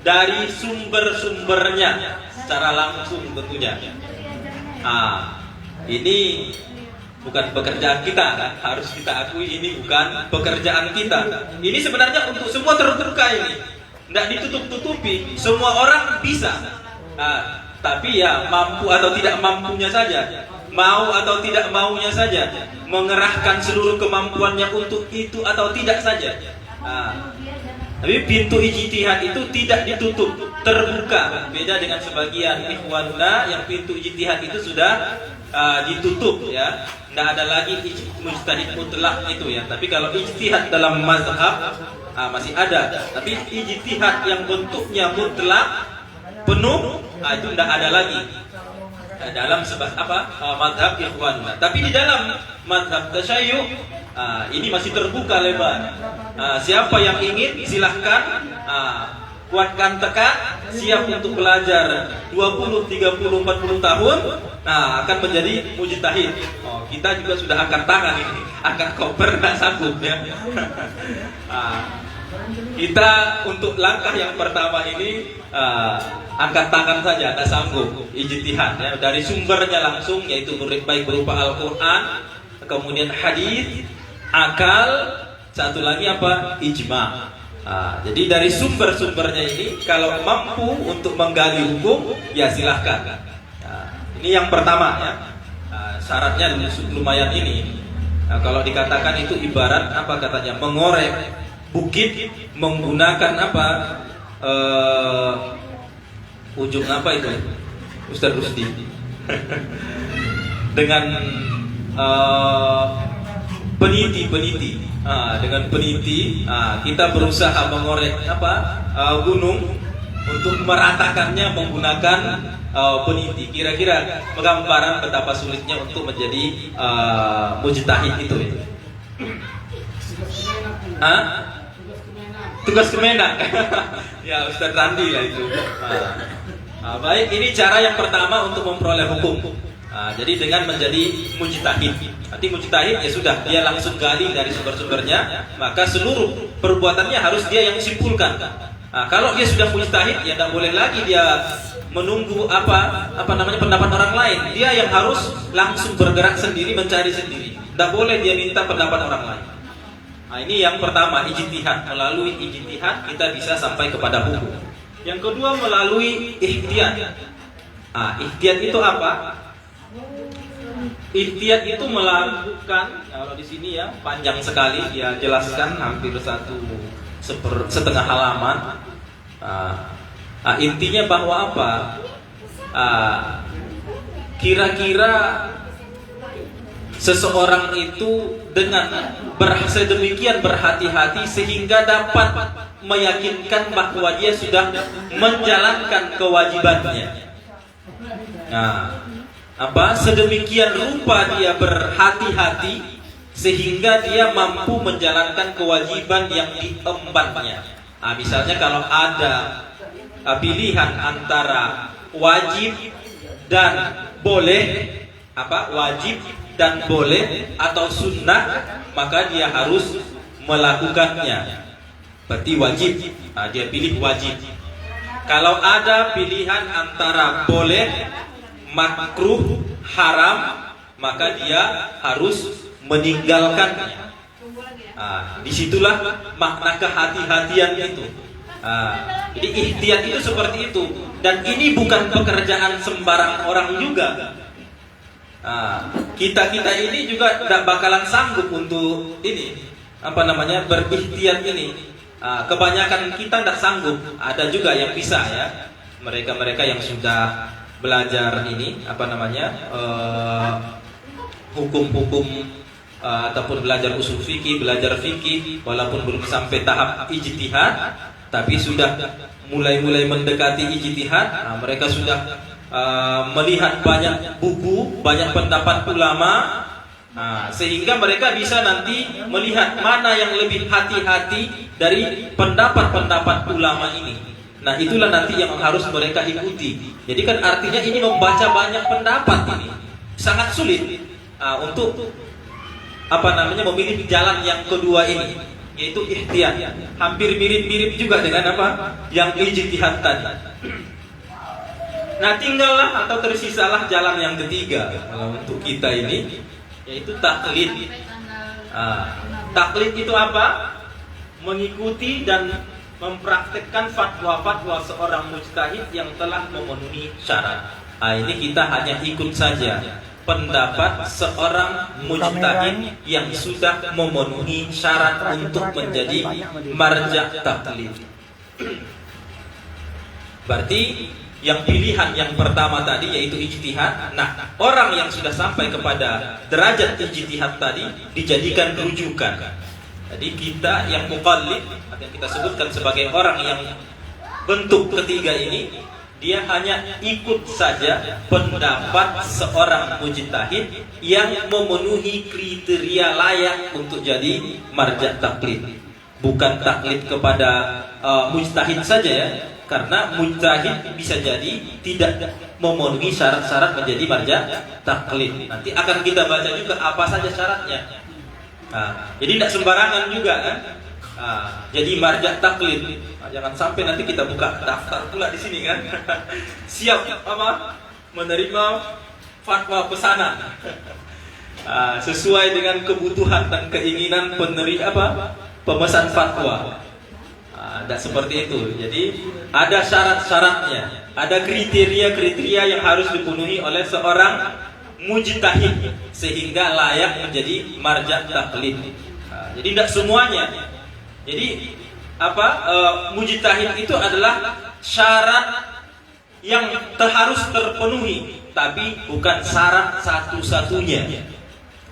dari sumber-sumbernya secara langsung tentunya. Ini bukan pekerjaan kita, kan? Harus kita akui ini bukan pekerjaan kita. Ini sebenarnya untuk semua terbuka ini, tidak ditutup-tutupi. Semua orang bisa, tapi ya mampu atau tidak mampunya saja, mau atau tidak maunya saja, mengerahkan seluruh kemampuannya untuk itu atau tidak saja. Tapi pintu ijtihad itu tidak ditutup, terbuka. Beda dengan sebagian ikhwanuna yang pintu ijtihad itu sudah ditutup ya. Tidak ada lagi mujtahid mutlak itu ya. Tapi kalau ijtihad dalam mazhab masih ada. Tapi ijtihad yang bentuknya mutlak penuh itu tidak ada lagi dalam mazhab ikhwanuna. Tapi di dalam mazhab tasyayyu ini masih terbuka lebar. Siapa yang ingin silahkan kuatkan tekad, siap untuk belajar 20, 30, 40 tahun, akan menjadi mujtahid. Kita juga sudah angkat tangan ini, angkat koper nggak sanggup ya. Kita untuk langkah yang pertama ini angkat tangan saja, nggak sanggup ijtihad ya, dari sumbernya langsung, yaitu baik berupa Al-Quran, kemudian hadis, akal, satu lagi apa? Ijma. Jadi dari sumber-sumbernya ini, kalau mampu untuk menggali hukum, ya silahkan. Ini yang pertama ya. Syaratnya lumayan ini. Kalau dikatakan itu ibarat apa katanya? Mengorek bukit menggunakan apa? Ujung apa itu? Ustaz Rusdi. Dengan peniti. Dengan peniti kita berusaha mengorek gunung untuk meratakannya menggunakan peniti. Kira-kira gambaran betapa sulitnya untuk menjadi mujtahid itu. Tugas Kemenak. Ya Ustaz Randi lah itu. Baik, ini cara yang pertama untuk memperoleh hukum. Jadi dengan menjadi mujtahid. Nanti mujtahid ya sudah, dia langsung gali dari sumber-sumbernya, maka seluruh perbuatannya harus dia yang simpulkan. Kalau dia sudah mujtahid, ya tidak boleh lagi dia menunggu pendapat orang lain. Dia yang harus langsung bergerak sendiri, mencari sendiri. Tidak boleh dia minta pendapat orang lain. Ini yang pertama, ijtihad. Melalui ijtihad kita bisa sampai kepada hukum. Yang kedua melalui ihtiyat. Ihtiyat itu apa? Ihtiyat itu melakukan, kalau di sini ya panjang sekali, dia jelaskan hampir setengah halaman. Intinya bahwa apa? Kira-kira seseorang itu dengan sedemikian berhati-hati sehingga dapat meyakinkan bahwa dia sudah menjalankan kewajibannya. Sedemikian rupa dia berhati-hati sehingga dia mampu menjalankan kewajiban yang diembannya. Misalnya kalau ada pilihan antara wajib dan boleh, wajib dan boleh atau sunnah, maka dia harus melakukannya. Berarti wajib, dia pilih wajib. Kalau ada pilihan antara boleh, makruh, haram, maka dia harus meninggalkannya. Disitulah makna kehati-hatian itu. Jadi ihtiyat itu seperti itu. Dan ini bukan pekerjaan sembarang orang juga. Kita ini juga tidak bakalan sanggup untuk ini berikhtiar ini. Kebanyakan kita tidak sanggup. Ada juga yang bisa ya. Mereka yang sudah belajar ini hukum-hukum ataupun belajar usul fikih, belajar fikih, walaupun belum sampai tahap ijtihad, tapi sudah mulai mendekati ijtihad. Mereka sudah melihat banyak buku, banyak pendapat ulama, sehingga mereka bisa nanti melihat mana yang lebih hati-hati dari pendapat-pendapat ulama ini. Nah, itulah nanti yang harus mereka ikuti. Jadi kan artinya ini membaca banyak pendapat ini sangat sulit untuk memilih jalan yang kedua ini, yaitu ihtiyat. Hampir mirip-mirip juga dengan yang ijtihad tadi. Nah, tinggallah atau tersisalah jalan yang ketiga untuk kita ini, yaitu taklid. Taklid itu apa? Mengikuti dan mempraktekkan fatwa-fatwa seorang mujtahid yang telah memenuhi syarat. Ini kita hanya ikut saja pendapat seorang mujtahid yang sudah memenuhi syarat untuk menjadi marja' taklid. Berarti yang pilihan yang pertama tadi yaitu ijtihad. Nah, orang yang sudah sampai kepada derajat ijtihad tadi dijadikan rujukan. Jadi kita yang muqallid, yang kita sebutkan sebagai orang yang bentuk ketiga ini, dia hanya ikut saja pendapat seorang mujtahid yang memenuhi kriteria layak untuk jadi marja' taklid. Bukan taklid kepada mujtahid saja ya, karena mujtahid bisa jadi tidak memenuhi syarat-syarat menjadi marja' taklid. Nanti akan kita baca juga apa saja syaratnya. Jadi tidak sembarangan juga kan. Jadi marja' taklid. Jangan sampai nanti kita buka daftar pula di sini kan. Siap menerima fatwa pesanan. Sesuai dengan kebutuhan dan keinginan pemesan fatwa. Tidak seperti itu. Jadi ada syarat-syaratnya, ada kriteria-kriteria yang harus dipenuhi oleh seorang mujtahid sehingga layak menjadi marja' taklid. Jadi tidak semuanya. Jadi mujtahid itu adalah syarat yang harus terpenuhi, tapi bukan syarat satu-satunya.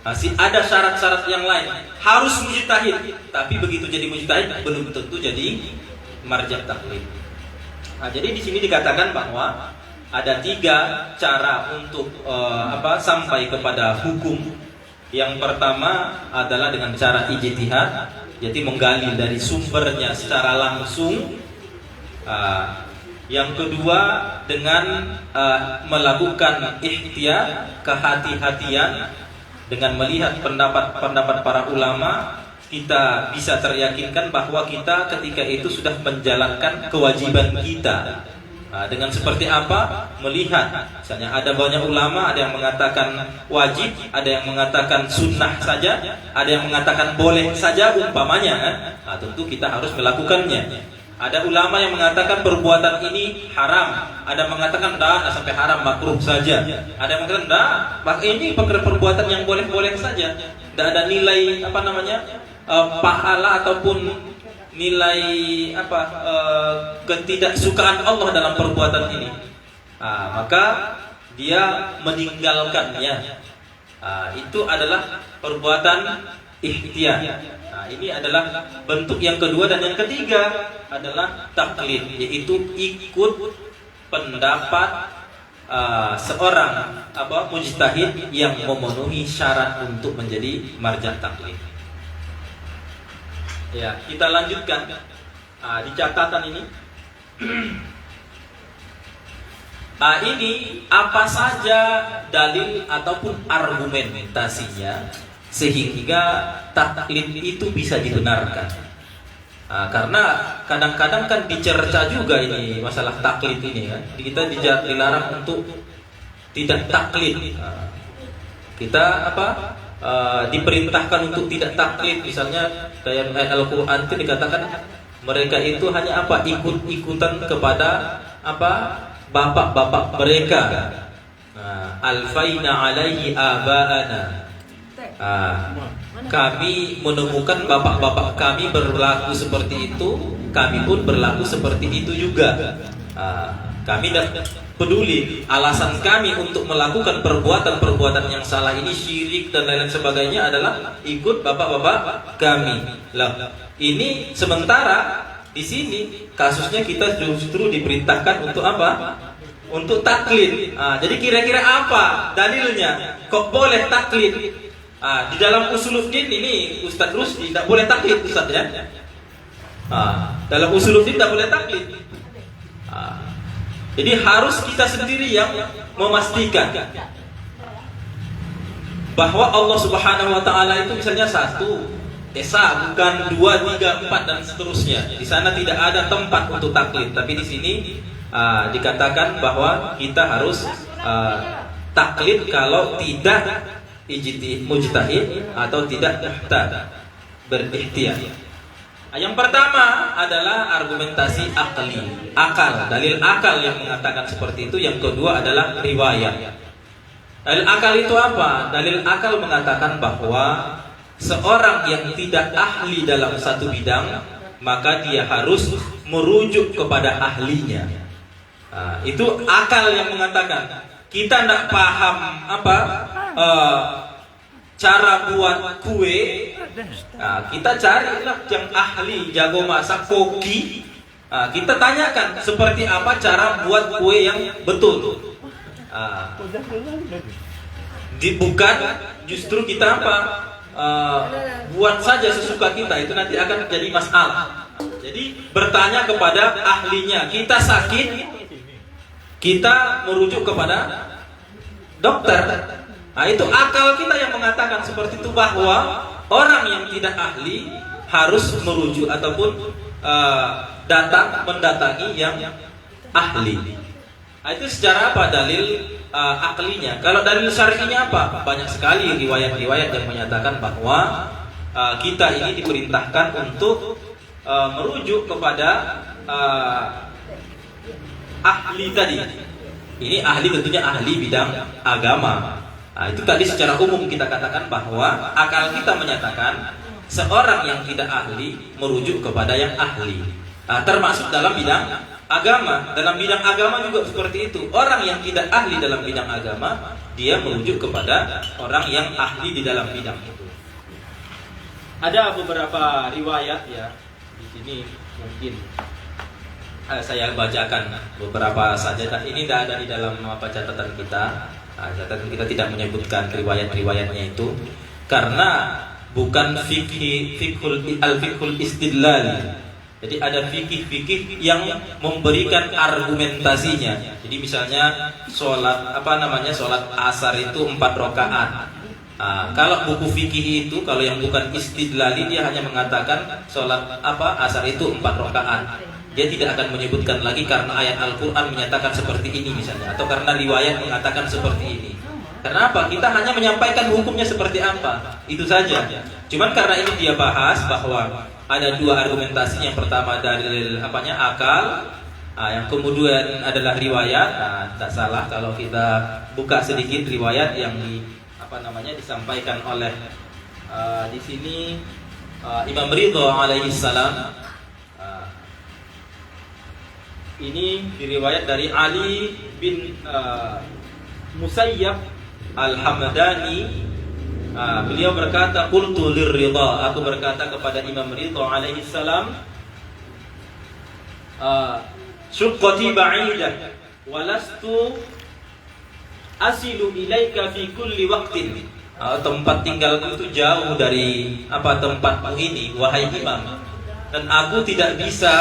Masih ada syarat-syarat yang lain. Harus mujtahid, tapi begitu jadi mujtahid belum tentu jadi marja' taklid. Jadi di sini dikatakan bahwa ada 3 cara untuk sampai kepada hukum. Yang pertama adalah dengan cara ijtihad, jadi menggali dari sumbernya secara langsung. Yang kedua dengan melakukan ihtiyat, kehati-hatian, dengan melihat pendapat-pendapat para ulama, kita bisa teryakinkan bahwa kita ketika itu sudah menjalankan kewajiban kita. Dengan seperti apa? Melihat, misalnya ada banyak ulama, ada yang mengatakan wajib, ada yang mengatakan sunnah saja, ada yang mengatakan boleh saja umpamanya kan? Tentu kita harus melakukannya. Ada ulama yang mengatakan perbuatan ini haram, ada yang mengatakan dah sampai haram, makruh saja. Ada yang mengatakan dah ini perbuatan yang boleh-boleh saja. Tidak ada nilai pahala ataupun nilai ketidaksukaan Allah dalam perbuatan ini. Maka dia meninggalkannya. Itu adalah perbuatan ihtiyat. Ini adalah bentuk yang kedua. Dan yang ketiga adalah taklid, yaitu ikut pendapat seorang mujtahid yang memenuhi syarat untuk menjadi marja' taklid. Ya, kita lanjutkan di catatan ini. Ini apa saja dalil ataupun argumentasinya sehingga taklid itu bisa dibenarkan. Karena kadang-kadang kan dicerca juga ini masalah taklid ini kan. Kita dilarang untuk tidak taklid. Kita diperintahkan untuk tidak taklid. Misalnya dalam ayat Al-Quran itu dikatakan mereka itu hanya ikut-ikutan kepada bapak-bapak mereka. alfaina alaihi aba'ana. Kami menemukan bapak-bapak kami berlaku seperti itu, kami pun berlaku seperti itu juga. Kami tidak peduli alasan kami untuk melakukan perbuatan-perbuatan yang salah ini, syirik dan lain-lain sebagainya, adalah ikut bapak-bapak kami. Lah, ini sementara di sini kasusnya kita justru diperintahkan untuk apa? Untuk taklid. Jadi kira-kira apa dalilnya? Kok boleh taklid? Di dalam Usuluddin ini Ustaz Rusdi tidak boleh taklid, Ustaz ya. Dalam Usuluddin tidak boleh taklid. Jadi harus kita sendiri yang memastikan bahwa Allah Subhanahu wa taala itu misalnya satu, esa, bukan 2, 3, 4 dan seterusnya. Di sana tidak ada tempat untuk taklid, tapi di sini dikatakan bahwa kita harus taklid kalau tidak mujtahid atau tidak muhtad, berikhtiar. Yang pertama adalah argumentasi akli, akal, dalil akal yang mengatakan seperti itu. Yang kedua adalah riwayat. Dalil akal itu apa? Dalil akal mengatakan bahwa seorang yang tidak ahli dalam satu bidang, maka dia harus merujuk kepada ahlinya. Itu akal yang mengatakan. Kita tidak paham cara buat kue, kita carilah yang ahli, jago masak, koki. Kita tanyakan seperti apa cara buat kue yang betul. Bukan justru kita buat saja sesuka kita, itu nanti akan jadi masalah. Jadi bertanya kepada ahlinya. Kita sakit, kita merujuk kepada dokter. Itu akal kita yang mengatakan seperti itu, bahwa orang yang tidak ahli harus merujuk ataupun mendatangi yang ahli. Itu secara apa dalil aklinya. Kalau dalil syar'inya apa? Banyak sekali riwayat-riwayat yang menyatakan bahwa kita ini diperintahkan untuk merujuk kepada ahli tadi. Ini ahli tentunya ahli bidang agama. Itu tadi secara umum kita katakan bahwa akal kita menyatakan seorang yang tidak ahli merujuk kepada yang ahli. Termasuk dalam bidang agama. Dalam bidang agama juga seperti itu. Orang yang tidak ahli dalam bidang agama, dia merujuk kepada orang yang ahli di dalam bidang itu. Ada beberapa riwayat ya di sini, mungkin saya bacakan beberapa saja. Ini tidak ada di dalam catatan kita. Catatan kita tidak menyebutkan riwayat-riwayatnya itu karena bukan fiqhul istidlal. Jadi ada fikih yang memberikan argumentasinya. Jadi misalnya sholat asar itu 4 rakaat. Kalau buku fikih itu, kalau yang bukan istidlali, dia hanya mengatakan sholat asar itu 4 rakaat. Dia tidak akan menyebutkan lagi karena ayat Al-Quran menyatakan seperti ini misalnya, atau karena riwayat mengatakan seperti ini. Kenapa? Kita hanya menyampaikan hukumnya seperti apa, itu saja. Cuman karena ini dia bahas bahwa ada 2 argumentasi. Yang pertama dari akal, yang kemudian adalah riwayat. Tidak salah kalau kita buka sedikit riwayat yang disampaikan oleh di sini Imam Ridho alaihi salam. Ini diriwayat dari Ali bin Musayyab Al-Hamdani. Beliau berkata, qultu lirridha, aku berkata kepada Imam Ridha alaihi salam, syuqqati ba'idah walastu asilu ilaika fi kulli waqtin. Tempat tinggalku itu jauh dari tempatmu ini, wahai imam, dan aku tidak bisa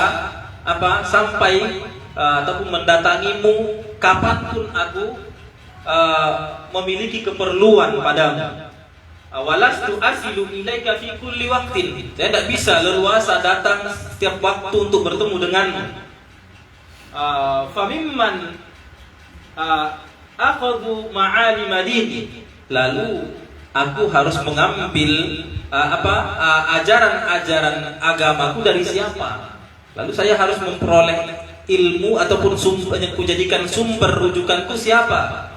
sampai ataupun mendatangimu kapanpun aku memiliki keperluan padamu. Walastu asilu ilaika fi kulli waqtin. Saya tidak bisa leluasa datang setiap waktu untuk bertemu denganmu. Famimman akhadhu ma'ali madini. Lalu aku harus mengambil ajaran-ajaran agamaku dari siapa? Lalu saya harus memperoleh ilmu ataupun sumber yang kujadikan sumber rujukanku siapa?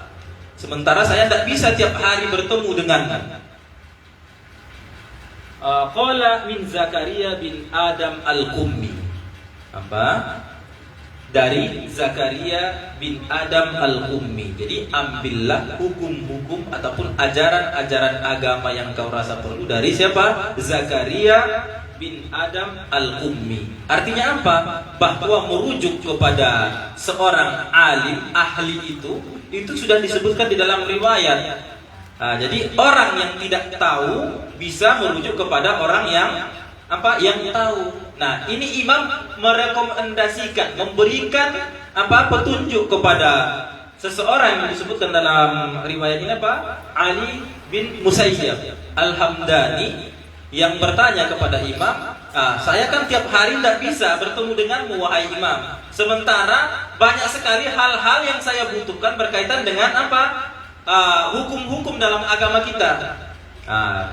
sementara saya tidak bisa tiap hari bertemu denganmu. Qala min Zakaria bin Adam al-Qummi. Apa? Dari Zakaria bin Adam al-Qummi. Jadi ambillah hukum-hukum ataupun ajaran-ajaran agama yang kau rasa perlu dari siapa? Zakaria bin Adam al-Qummi. Artinya apa? Bahwa merujuk kepada seorang alim, ahli itu sudah disebutkan di dalam riwayat. Jadi orang yang tidak tahu bisa merujuk kepada orang yang apa? Yang tahu. Nah, ini imam merekomendasikan, memberikan apa? Petunjuk kepada seseorang yang disebutkan dalam riwayat ini apa? Ali bin Musayyab Al-Hamdani yang bertanya kepada imam, saya kan tiap hari tidak bisa bertemu denganmu wahai imam. Sementara banyak sekali hal-hal yang saya butuhkan berkaitan dengan apa? Hukum-hukum dalam agama kita.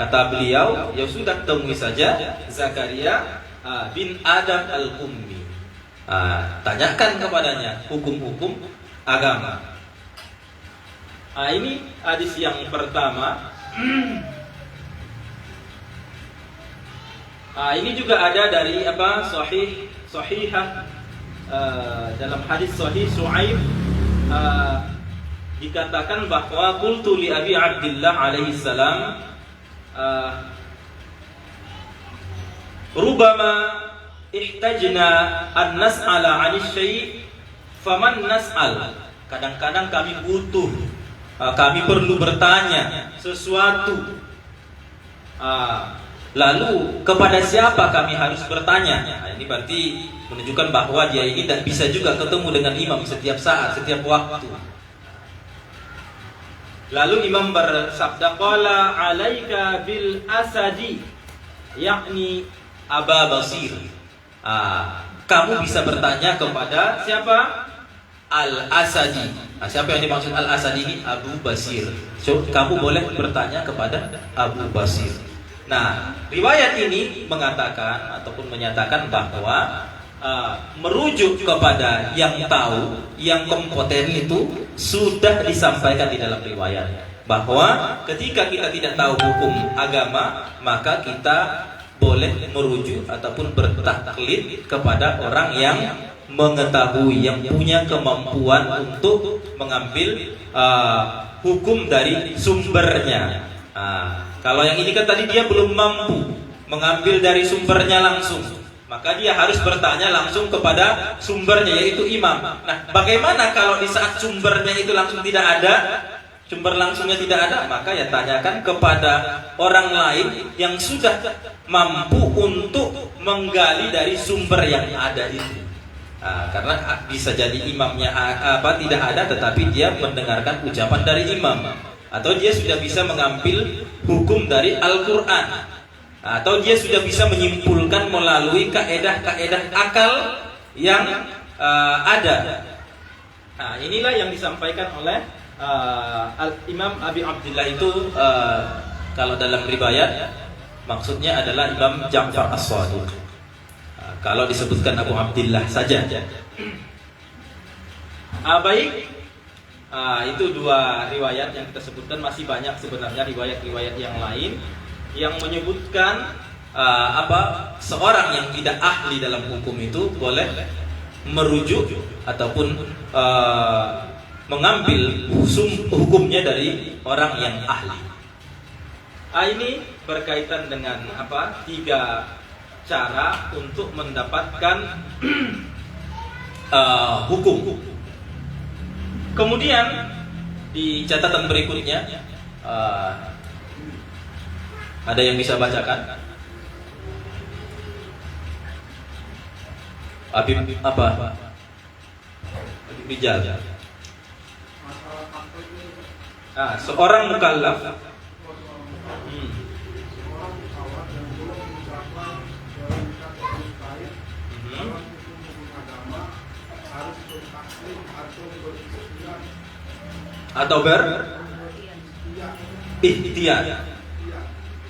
Kata beliau, ya sudah temui saja Zakaria bin Adam al-Qummi. Tanyakan kepadanya hukum-hukum agama. Ini hadis yang pertama. Ini juga ada dari apa? Sahihah dalam hadis sahih Su'aib dikatakan bahwa qultu li Abi Abdillah alaihi salam rubama ihtajna an nas'ala 'ani syai' faman nas'al. Kadang-kadang kami butuh, kami perlu bertanya sesuatu. Lalu kepada siapa kami harus bertanya? Ini berarti menunjukkan bahwa dia ini tidak bisa juga ketemu dengan imam setiap saat, setiap waktu. Lalu imam bersabda, qala 'alaika bil asadi, yakni Aba Basir. Kamu bisa bertanya kepada siapa? Al-Asadi. Siapa yang dimaksud Al-Asadi ini? Abu Basir. So, kamu boleh bertanya kepada Abu Basir. Nah, riwayat ini mengatakan ataupun menyatakan bahwa merujuk kepada yang tahu, yang kompeten itu sudah disampaikan di dalam riwayat. Bahwa ketika kita tidak tahu hukum agama, maka kita boleh merujuk ataupun bertaklid kepada orang yang mengetahui, yang punya kemampuan untuk mengambil hukum dari sumbernya. Kalau yang ini kan tadi dia belum mampu mengambil dari sumbernya langsung, maka dia harus bertanya langsung kepada sumbernya, yaitu imam. Nah, bagaimana kalau di saat sumbernya itu langsung tidak ada, sumber langsungnya tidak ada, maka ya tanyakan kepada orang lain yang sudah mampu untuk menggali dari sumber yang ada itu. Karena bisa jadi imamnya tidak ada, tetapi dia mendengarkan ucapan dari imam, atau dia sudah bisa mengambil hukum dari Al-Quran, atau dia sudah bisa menyimpulkan melalui kaedah-kaedah akal yang ada. Nah, inilah yang disampaikan oleh Imam Abi Abdillah itu. Kalau dalam riwayat maksudnya adalah Imam Ja'far As-Shadiq. Kalau disebutkan Abu Abdillah saja. Baik. Itu dua riwayat yang kita sebutkan. Masih banyak sebenarnya riwayat-riwayat yang lain yang menyebutkan seorang yang tidak ahli dalam hukum itu boleh merujuk ataupun mengambil hukumnya dari orang yang ahli. Ini berkaitan dengan tiga cara untuk mendapatkan hukum. Kemudian di catatan berikutnya ada yang bisa bacakan? Habib Rijal. Seorang mukallaf atau berikhtiar.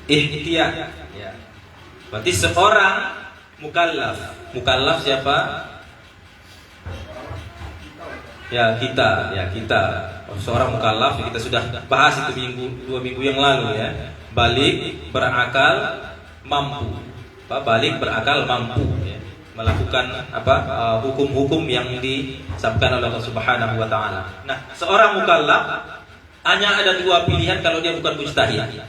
Ya. Berarti seorang mukallaf. Mukallaf siapa? Ya kita seorang mukallaf, kita sudah bahas itu dua minggu yang lalu ya. Balik berakal mampu, balik berakal mampu ya, melakukan hukum-hukum yang disabdakan oleh Allah Subhanahu wa taala. Nah, seorang mukallaf hanya ada dua pilihan kalau dia bukan mujtahid.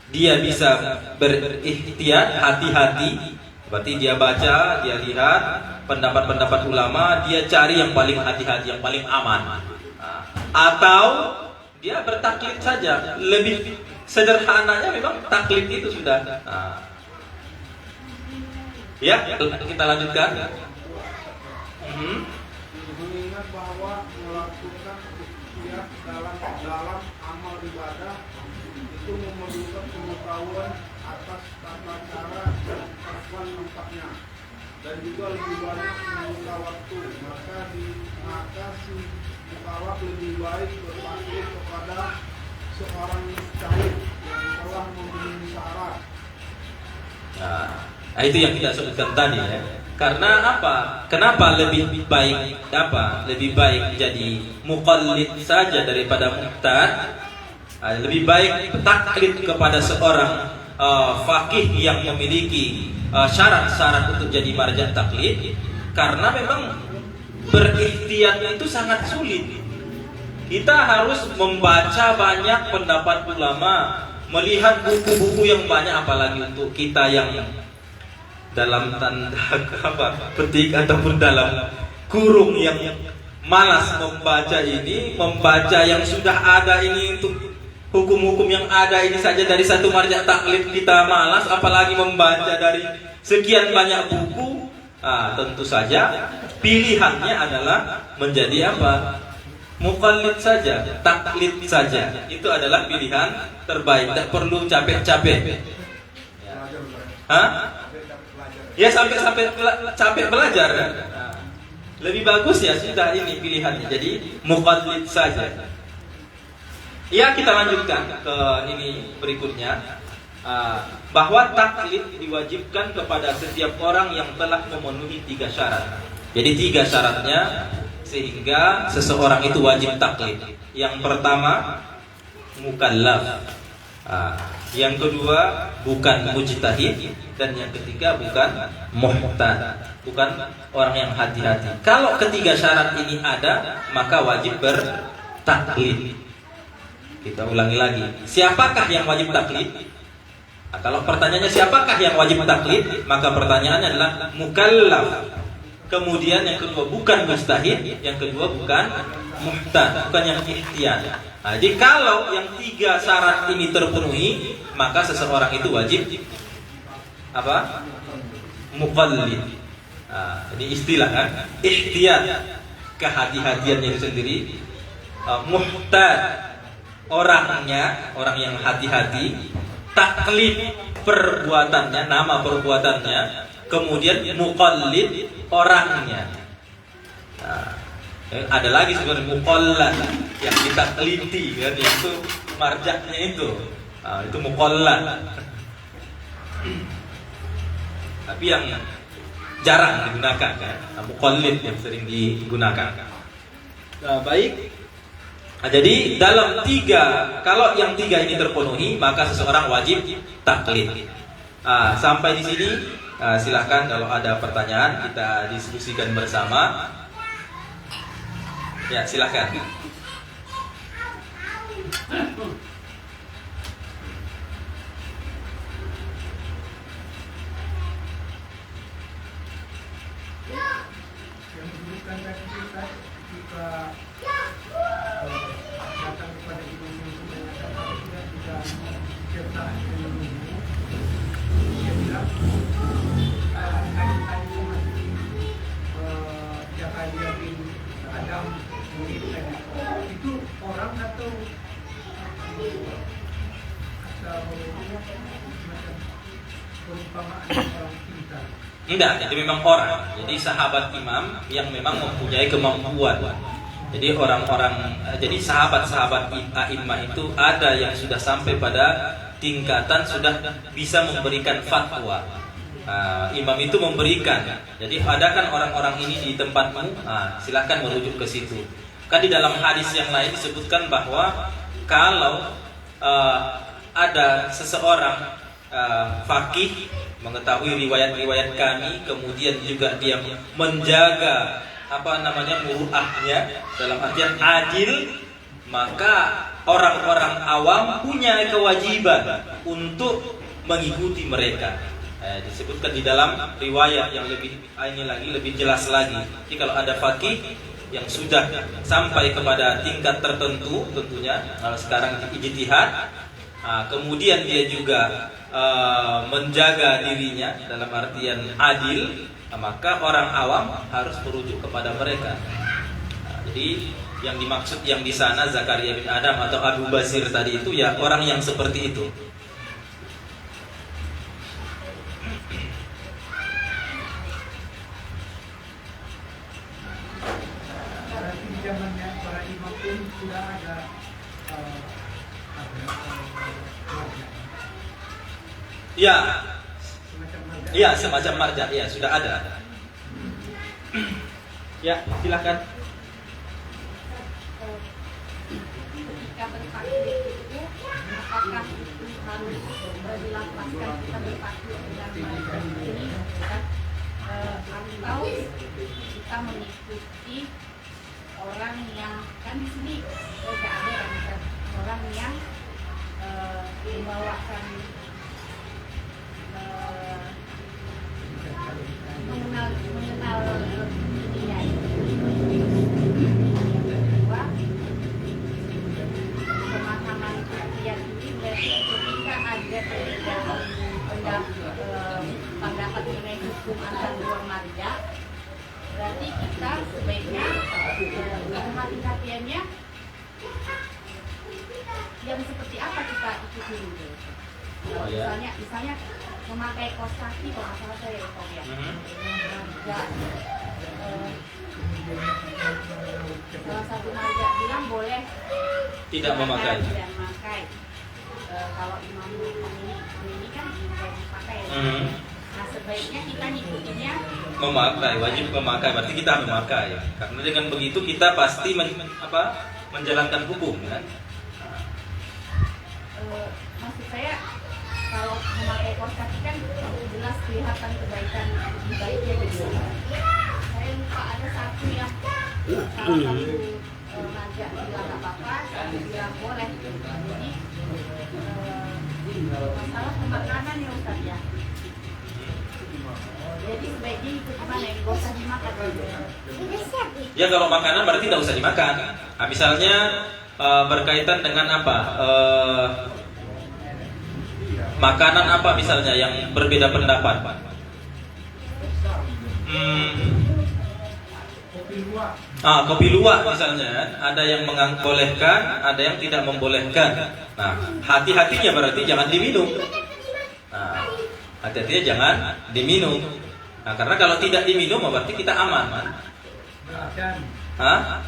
Dia bisa berikhtiar, hati-hati, berarti dia baca, dia lihat pendapat-pendapat ulama, dia cari yang paling hati-hati, yang paling aman. Atau dia bertaklid saja. Lebih sederhananya memang taklid itu sudah. Ya, kita lanjutkan. Mengingat bahwa melakukan ikhtiar dalam amal ibadah itu memerlukan pengetahuan atas tata cara dan kelakuan tempatnya, dan juga lebih banyak meminta waktu, maka si mukallaf lebih baik berpaling kepada seorang mujtahid yang telah memenuhi syarat. Nah, itu yang kita sebutkan tadi ya. Karena apa? Kenapa lebih baik Lebih baik jadi muqallid saja daripada muqtad? Lebih baik taklid kepada seorang faqih yang memiliki syarat-syarat untuk jadi marja taklid, karena memang berikhtiar itu sangat sulit. Kita harus membaca banyak pendapat ulama, melihat buku-buku yang banyak, apalagi untuk kita yang dalam tanda petik ataupun dalam kurung yang malas membaca yang sudah ada ini, untuk hukum-hukum yang ada ini saja dari satu marja taklid kita malas, apalagi membaca dari sekian banyak buku. Tentu saja pilihannya adalah menjadi muqallid saja, taklid saja. Itu adalah pilihan terbaik, tidak perlu capek-capek. Ya sampai capek belajar. Lebih bagus ya sudah ini pilihannya, jadi muqallid saja. Ya, kita lanjutkan ke ini berikutnya, bahwa taklid diwajibkan kepada setiap orang yang telah memenuhi 3 syarat. Jadi 3 syaratnya sehingga seseorang itu wajib taklid. Yang pertama, mukallaf. Yang kedua, bukan mujtahid, dan yang ketiga bukan muhtad, bukan orang yang hati-hati. Kalau ketiga syarat ini ada, maka wajib bertaklid. Kita ulangi lagi, siapakah yang wajib taklid? Kalau pertanyaannya siapakah yang wajib taklid, maka pertanyaannya adalah mukallaf. Kemudian yang kedua bukan mujtahid, yang kedua bukan muhtad, bukan yang ikhtiar. Jadi kalau yang 3 syarat ini terpenuhi, maka seseorang itu wajib muqallid. Ini istilah kan, ikhtiar, kehati-hatiannya itu sendiri. Muhtad, orang yang hati-hati. Taklid, perbuatannya, nama perbuatannya. Kemudian muqallid, orangnya. Ada lagi sebenarnya muqallad yang kita teliti kan, itu marjaknya itu. Itu muqallad. Tapi yang jarang digunakan kan, muqallid yang sering digunakan. Baik. Jadi dalam 3, kalau yang 3 ini terpenuhi, maka seseorang wajib taklid. Sampai di sini, silahkan kalau ada pertanyaan kita diskusikan bersama. Ya, silahkan. Yang disebutkan tadi kita datang kepada imam yang sudah tidak cetak dengan ilmu, dia bilang tadi masih Zakaria bin Adam murid tadi itu orang atau perumpamaan orang pintar? Enggak, itu memang orang. Jadi sahabat imam yang memang mempunyai kemampuan. Jadi jadi sahabat-sahabat imam itu ada yang sudah sampai pada tingkatan sudah bisa memberikan fatwa. Imam itu memberikan. Jadi ada kan orang-orang ini di tempatmu, silahkan merujuk ke situ. Kan di dalam hadis yang lain disebutkan bahwa kalau ada seseorang faqih mengetahui riwayat-riwayat kami, kemudian juga dia menjaga muruahnya dalam artian adil, maka orang-orang awam punya kewajiban untuk mengikuti mereka. Disebutkan di dalam riwayat yang lebih jelas lagi. Jadi kalau ada faqih yang sudah sampai kepada tingkat tertentu, tentunya kalau sekarang ijtihad, kemudian dia juga menjaga dirinya dalam artian adil, maka orang awam harus merujuk kepada mereka. Jadi yang dimaksud yang di sana Zakaria bin Adam atau Abu Basir tadi itu ya orang yang seperti itu. Berarti di zamannya para imam pun sudah ada marja. Ya, Semacam marja. iya semacam marja, ya sudah ada. Ya, silakan. Ketika bertakbir itu, apakah itu harus dilafazkan kita bertakbir dengan baik ini, atau kita mengikuti orang yang kan di sini tidak ada orang yang membawakan mengenal dirinya. Kedua, pemahaman yang ini berarti ketika ada perbedaan pendapat mengenai hukum antar dua marja, berarti kita sebaiknya hati-hatiannya yang seperti apa kita ikuti dulu. Misalnya memakai kaos kaki kalau masalah saya ya. Salah satu marja bilang boleh Tidak memakai. Tidak memakai. Kalau imam ini kan boleh dipakai. Nah sebaiknya kita ngikutinnya Memakai, wajib memakai, berarti kita memakai. Karena dengan begitu kita pasti menjalankan hukum, kan? Maksud saya kalau memakai kaos kaki kan jelas kelihatan kebaikan lebih baiknya gitu. Saya lupa ada satu yang salah satu raja bilang nggak apa-apa, satu bilang boleh. Jadi masalah pemakanan ya Ustaz ya. Jadi sebaiknya ikut mana yang gak usah dimakan. Ya kalau makanan berarti tidak usah dimakan. Nah, misalnya berkaitan dengan apa? Makanan apa misalnya yang berbeda pendapat? Kopi luwak misalnya, ada yang membolehkan, ada yang tidak membolehkan. Nah, hati-hatinya berarti jangan diminum. Nah, hati-hatinya jangan diminum. Nah, karena kalau tidak diminum berarti kita aman, man. Belacan. Hah?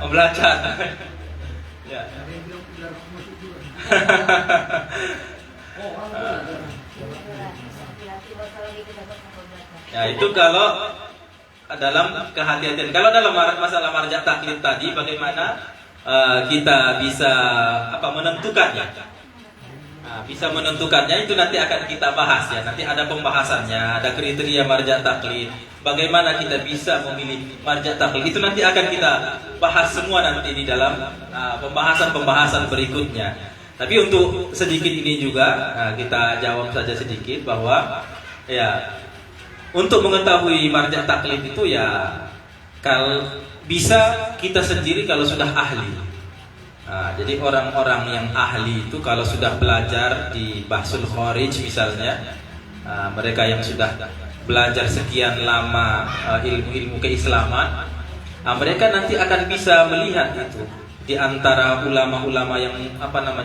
Oh, belacan. Ya. Ada yang bilang ular masuk juga. Ya, itu kalau dalam kehati-hatian. Kalau dalam masalah marja taklid tadi, bagaimana kita bisa menentukannya? Nah, bisa menentukannya itu nanti akan kita bahas ya. Nanti ada pembahasannya, ada kriteria marja taklid. Bagaimana kita bisa memilih marja taklid itu nanti akan kita bahas semua nanti di dalam pembahasan berikutnya. Tapi untuk sedikit ini juga kita jawab saja sedikit bahwa ya untuk mengetahui marja taklid itu ya kalau bisa kita sendiri kalau sudah ahli. Nah, jadi orang-orang yang ahli itu kalau sudah belajar di Bahsul Kharij misalnya, mereka yang sudah belajar sekian lama ilmu-ilmu keislaman, mereka nanti akan bisa melihat itu di antara ulama-ulama yang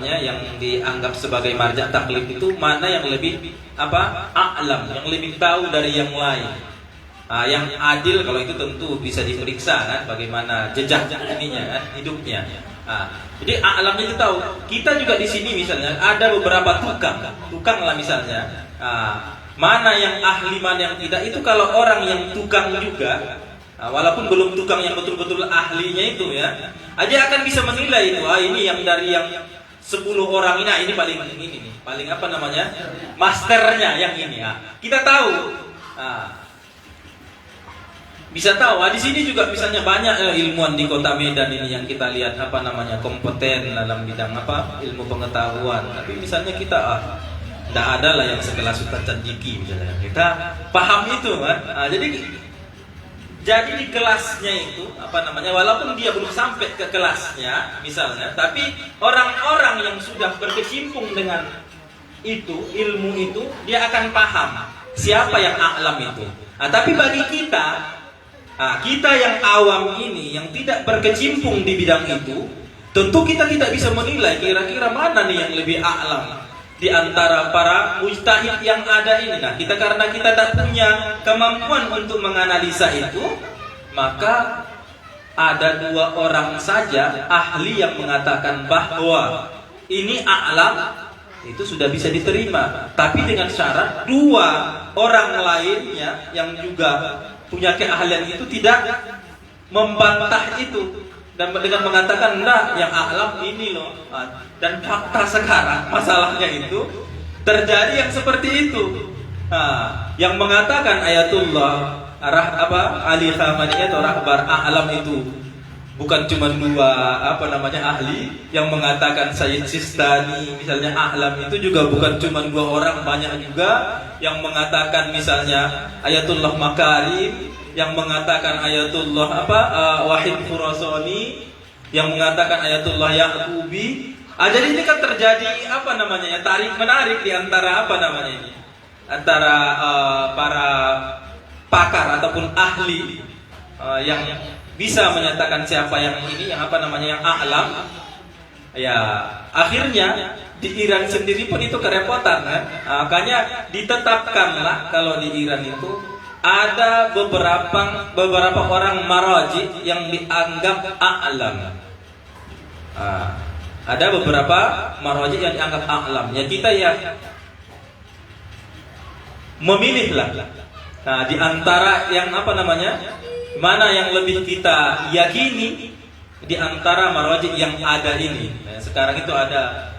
yang dianggap sebagai marja taklid itu mana yang lebih a'lam, yang lebih tahu dari yang lain. Yang adil kalau itu tentu bisa diperiksa kan bagaimana jejak ininya kan hidupnya. Jadi a'lamnya itu tahu. Kita juga di sini misalnya ada beberapa tukang lah misalnya. Mana yang ahli mana yang tidak itu kalau orang yang tukang juga Nah, walaupun belum tukang yang betul-betul ahlinya itu ya, aja akan bisa menilai itu. Ini yang dari yang 10 orang ini, ini paling ini nih, paling apa namanya, masternya yang ini. Kita tahu, bisa tahu. Di sini juga misalnya banyak ilmuwan di kota Medan ini yang kita lihat apa namanya kompeten dalam bidang apa ilmu pengetahuan. Tapi misalnya kita tidak ada lah yang sekelas Ustaz Candiki misalnya. Kita paham itu kan. Jadi di kelasnya itu apa namanya, walaupun dia belum sampai ke kelasnya misalnya, tapi orang-orang yang sudah berkecimpung dengan itu, ilmu itu, dia akan paham siapa yang a'lam itu. Tapi bagi kita, kita yang awam ini, yang tidak berkecimpung di bidang itu, tentu kita tidak bisa menilai kira-kira mana nih yang lebih a'lam di antara para mujtahid yang ada ini. Nah, karena kita tak punya kemampuan untuk menganalisa itu, maka ada 2 orang saja ahli yang mengatakan bahwa ini a'lam, itu sudah bisa diterima. Tapi dengan syarat 2 orang lainnya yang juga punya keahlian itu tidak membantah itu dan dengan mengatakan enggak, yang a'lam ini loh. Dan fakta sekarang masalahnya itu terjadi yang seperti itu. Yang mengatakan Ayatullah Ali Khamenei atau Rahbar a'lam itu bukan cuma 2 ahli. Yang mengatakan Sayyid Sistani misalnya a'lam itu juga bukan cuma 2 orang, banyak juga. Yang mengatakan misalnya Ayatullah Makarim, yang mengatakan Ayatullah Wahid Khurasani, yang mengatakan Ayatullah Yaqubi. Jadi ini kan terjadi tarik menarik di antara antara para pakar ataupun ahli yang bisa menyatakan siapa yang ini, yang yang a'lam. Ya, akhirnya di Iran sendiri pun itu kerepotan kan. Makanya ditetapkanlah kalau di Iran itu ada beberapa orang maraji yang dianggap a'lam. Ada beberapa maraji yang dianggap a'lam. Ya kita ya memilihlah. Di antara yang mana yang lebih kita yakini di antara maraji yang ada ini. Sekarang itu ada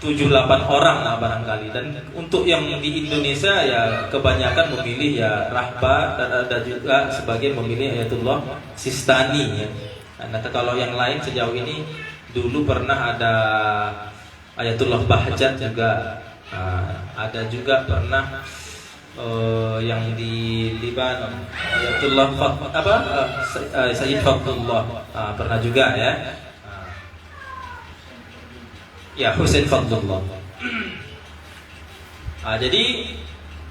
7-8 orang barangkali. Dan untuk yang di Indonesia ya kebanyakan memilih ya Rahbar, dan ada juga sebagian memilih Ayatullah Sistani ya. Nah, kalau yang lain sejauh ini dulu pernah ada Ayatullah Bahjat juga, ada juga pernah yang di Libanon Ayatullah Sayyid Fadlullah, pernah juga ya. Ya, Husain Fadlullah. Jadi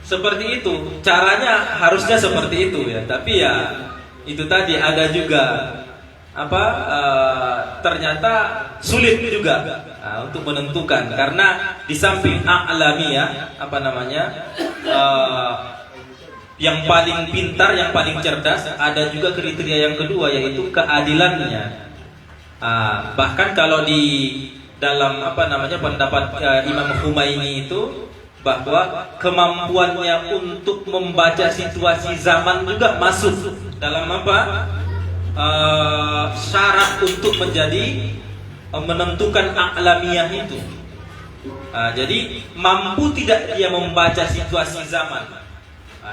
seperti itu caranya, harusnya seperti itu ya. Tapi ya itu tadi ada juga ternyata sulit juga untuk menentukan, karena di samping a'lamiyah yang paling pintar, yang paling cerdas, ada juga kriteria yang kedua, yaitu keadilannya. Bahkan kalau di dalam pendapat Imam Khomeini itu, bahwa kemampuannya untuk membaca situasi zaman juga masuk dalam syarat untuk menentukan a'lamiyah itu. Jadi mampu tidak dia membaca situasi zaman.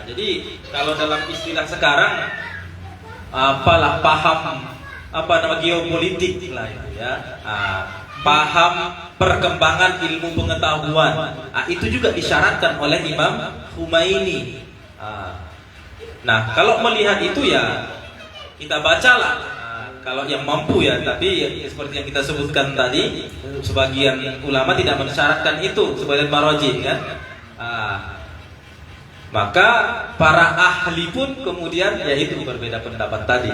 Jadi kalau dalam istilah sekarang paham geopolitik lah ya. Paham perkembangan ilmu pengetahuan. Itu juga disyaratkan oleh Imam Khomeini. Nah, kalau melihat itu ya kita bacalah. Kalau yang mampu ya, tapi ya, seperti yang kita sebutkan tadi, sebagian ulama tidak mensyaratkan itu, sebagian maraji kan. Maka para ahli pun kemudian ya itu berbeda pendapat tadi.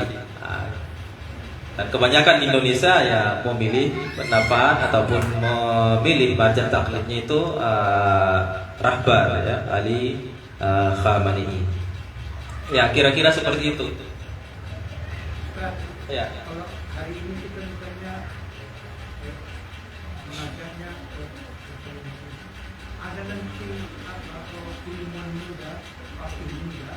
Dan kebanyakan Indonesia ya memilih pendapat ataupun memilih marjah taklidnya itu Rahbar ya, Ali Khamenei. Ya kira-kira seperti itu. Ya. Kalau hari ini kita bukannya mengajarnya ada nanti atau ilmuwan muda, pasti muda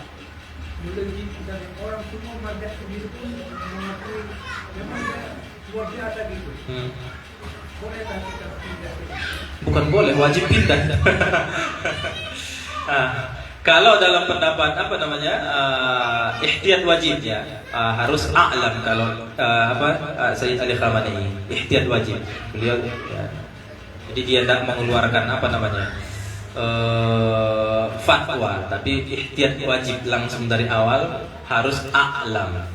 melejit dan orang semua marjat sendiri pun mengakui memang dia luar biasa gitu. Bolehkah kita pindah? Bukan boleh, wajib pindah. Kalau dalam pendapat apa namanya ihtiyat wajib ya, harus a'lam. Kalau Sayyid Ali Khamenei ihtiyat wajib, beliau ya, jadi dia tidak mengeluarkan apa namanya fatwa, tapi ihtiyat wajib langsung dari awal, harus a'lam.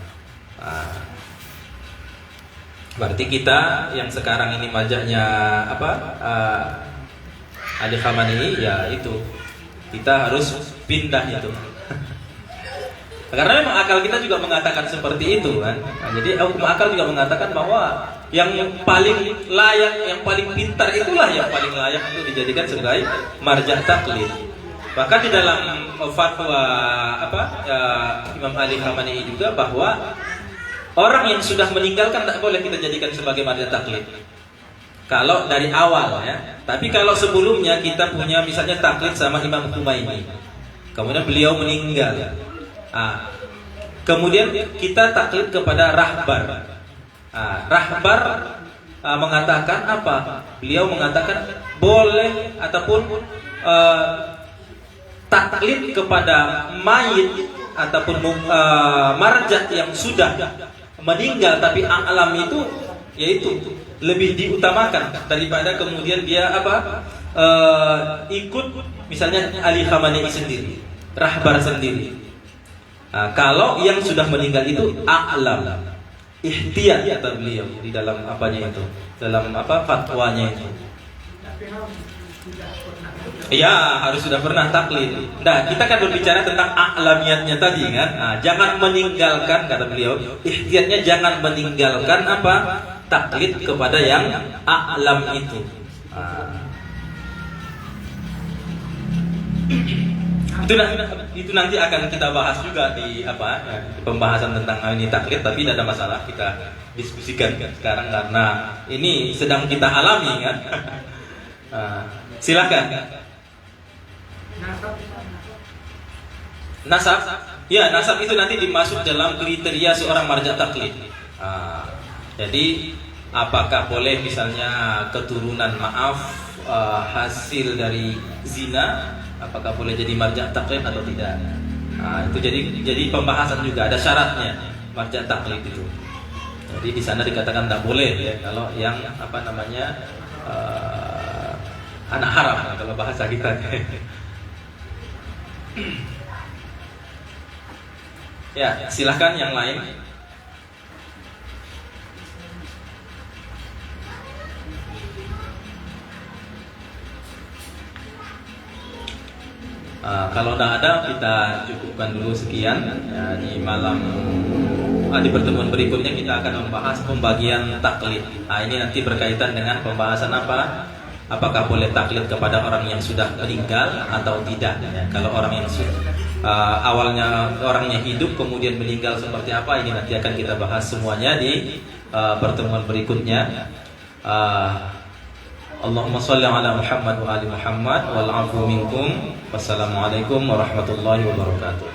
Berarti kita yang sekarang ini mazhabnya Ali Khamenei, ya itu kita harus pindah itu. Karena memang akal kita juga mengatakan seperti itu kan. Nah, jadi hukum akal juga mengatakan bahwa yang paling layak, yang paling pintar itulah yang paling layak untuk dijadikan sebagai marja' taklid. Bahkan di dalam fatwa Imam Ali Khamenei juga bahwa orang yang sudah meninggalkan tidak boleh kita jadikan sebagai marja' taklid. Kalau dari awal ya. Tapi kalau sebelumnya kita punya misalnya taklid sama Imam Khomeini, kemudian beliau meninggal, kemudian kita taklid kepada rahbar. Rahbar mengatakan apa? Beliau mengatakan boleh ataupun taklid kepada mayit ataupun marja' yang sudah meninggal tapi alam itu, yaitu lebih diutamakan daripada kemudian dia ikut misalnya Ali Khamenei sendiri, rahbar sendiri. Kalau yang sudah meninggal itu a'lam, ihtiyat kata beliau di dalam apanya itu, dalam fatwanya itu. Ya, harus sudah pernah taklid. Nah, kita kan berbicara tentang a'lamiyatnya tadi kan. Jangan meninggalkan, kata beliau, ihtiyatnya jangan meninggalkan taklid kepada yang a'lam itu. Itu nanti akan kita bahas juga di pembahasan tentang ini taklid, tapi tidak ada masalah kita diskusikan sekarang karena ini sedang kita alami kan. Silakan. Nasab. Ya, nasab itu nanti dimasuk dalam kriteria seorang marja' taklid. Jadi apakah boleh misalnya keturunan hasil dari zina, apakah boleh jadi marja' taklid atau tidak? Itu jadi pembahasan juga, ada syaratnya marja' taklid itu. Jadi di sana dikatakan tidak boleh ya kalau yang anak haram kalau bahasa kita. Ya, silahkan yang lain. Kalau tidak ada, kita cukupkan dulu sekian ya, di malam di pertemuan berikutnya kita akan membahas pembagian taklid. Ini nanti berkaitan dengan pembahasan apakah boleh taklid kepada orang yang sudah meninggal atau tidak ya. Kalau orang yang awalnya orangnya hidup kemudian meninggal seperti apa, ini nanti akan kita bahas semuanya di pertemuan berikutnya. Allahumma shalli ala Muhammad wa ali Muhammad wal 'afwu minkum. Wassalamualaikum warahmatullahi wabarakatuh.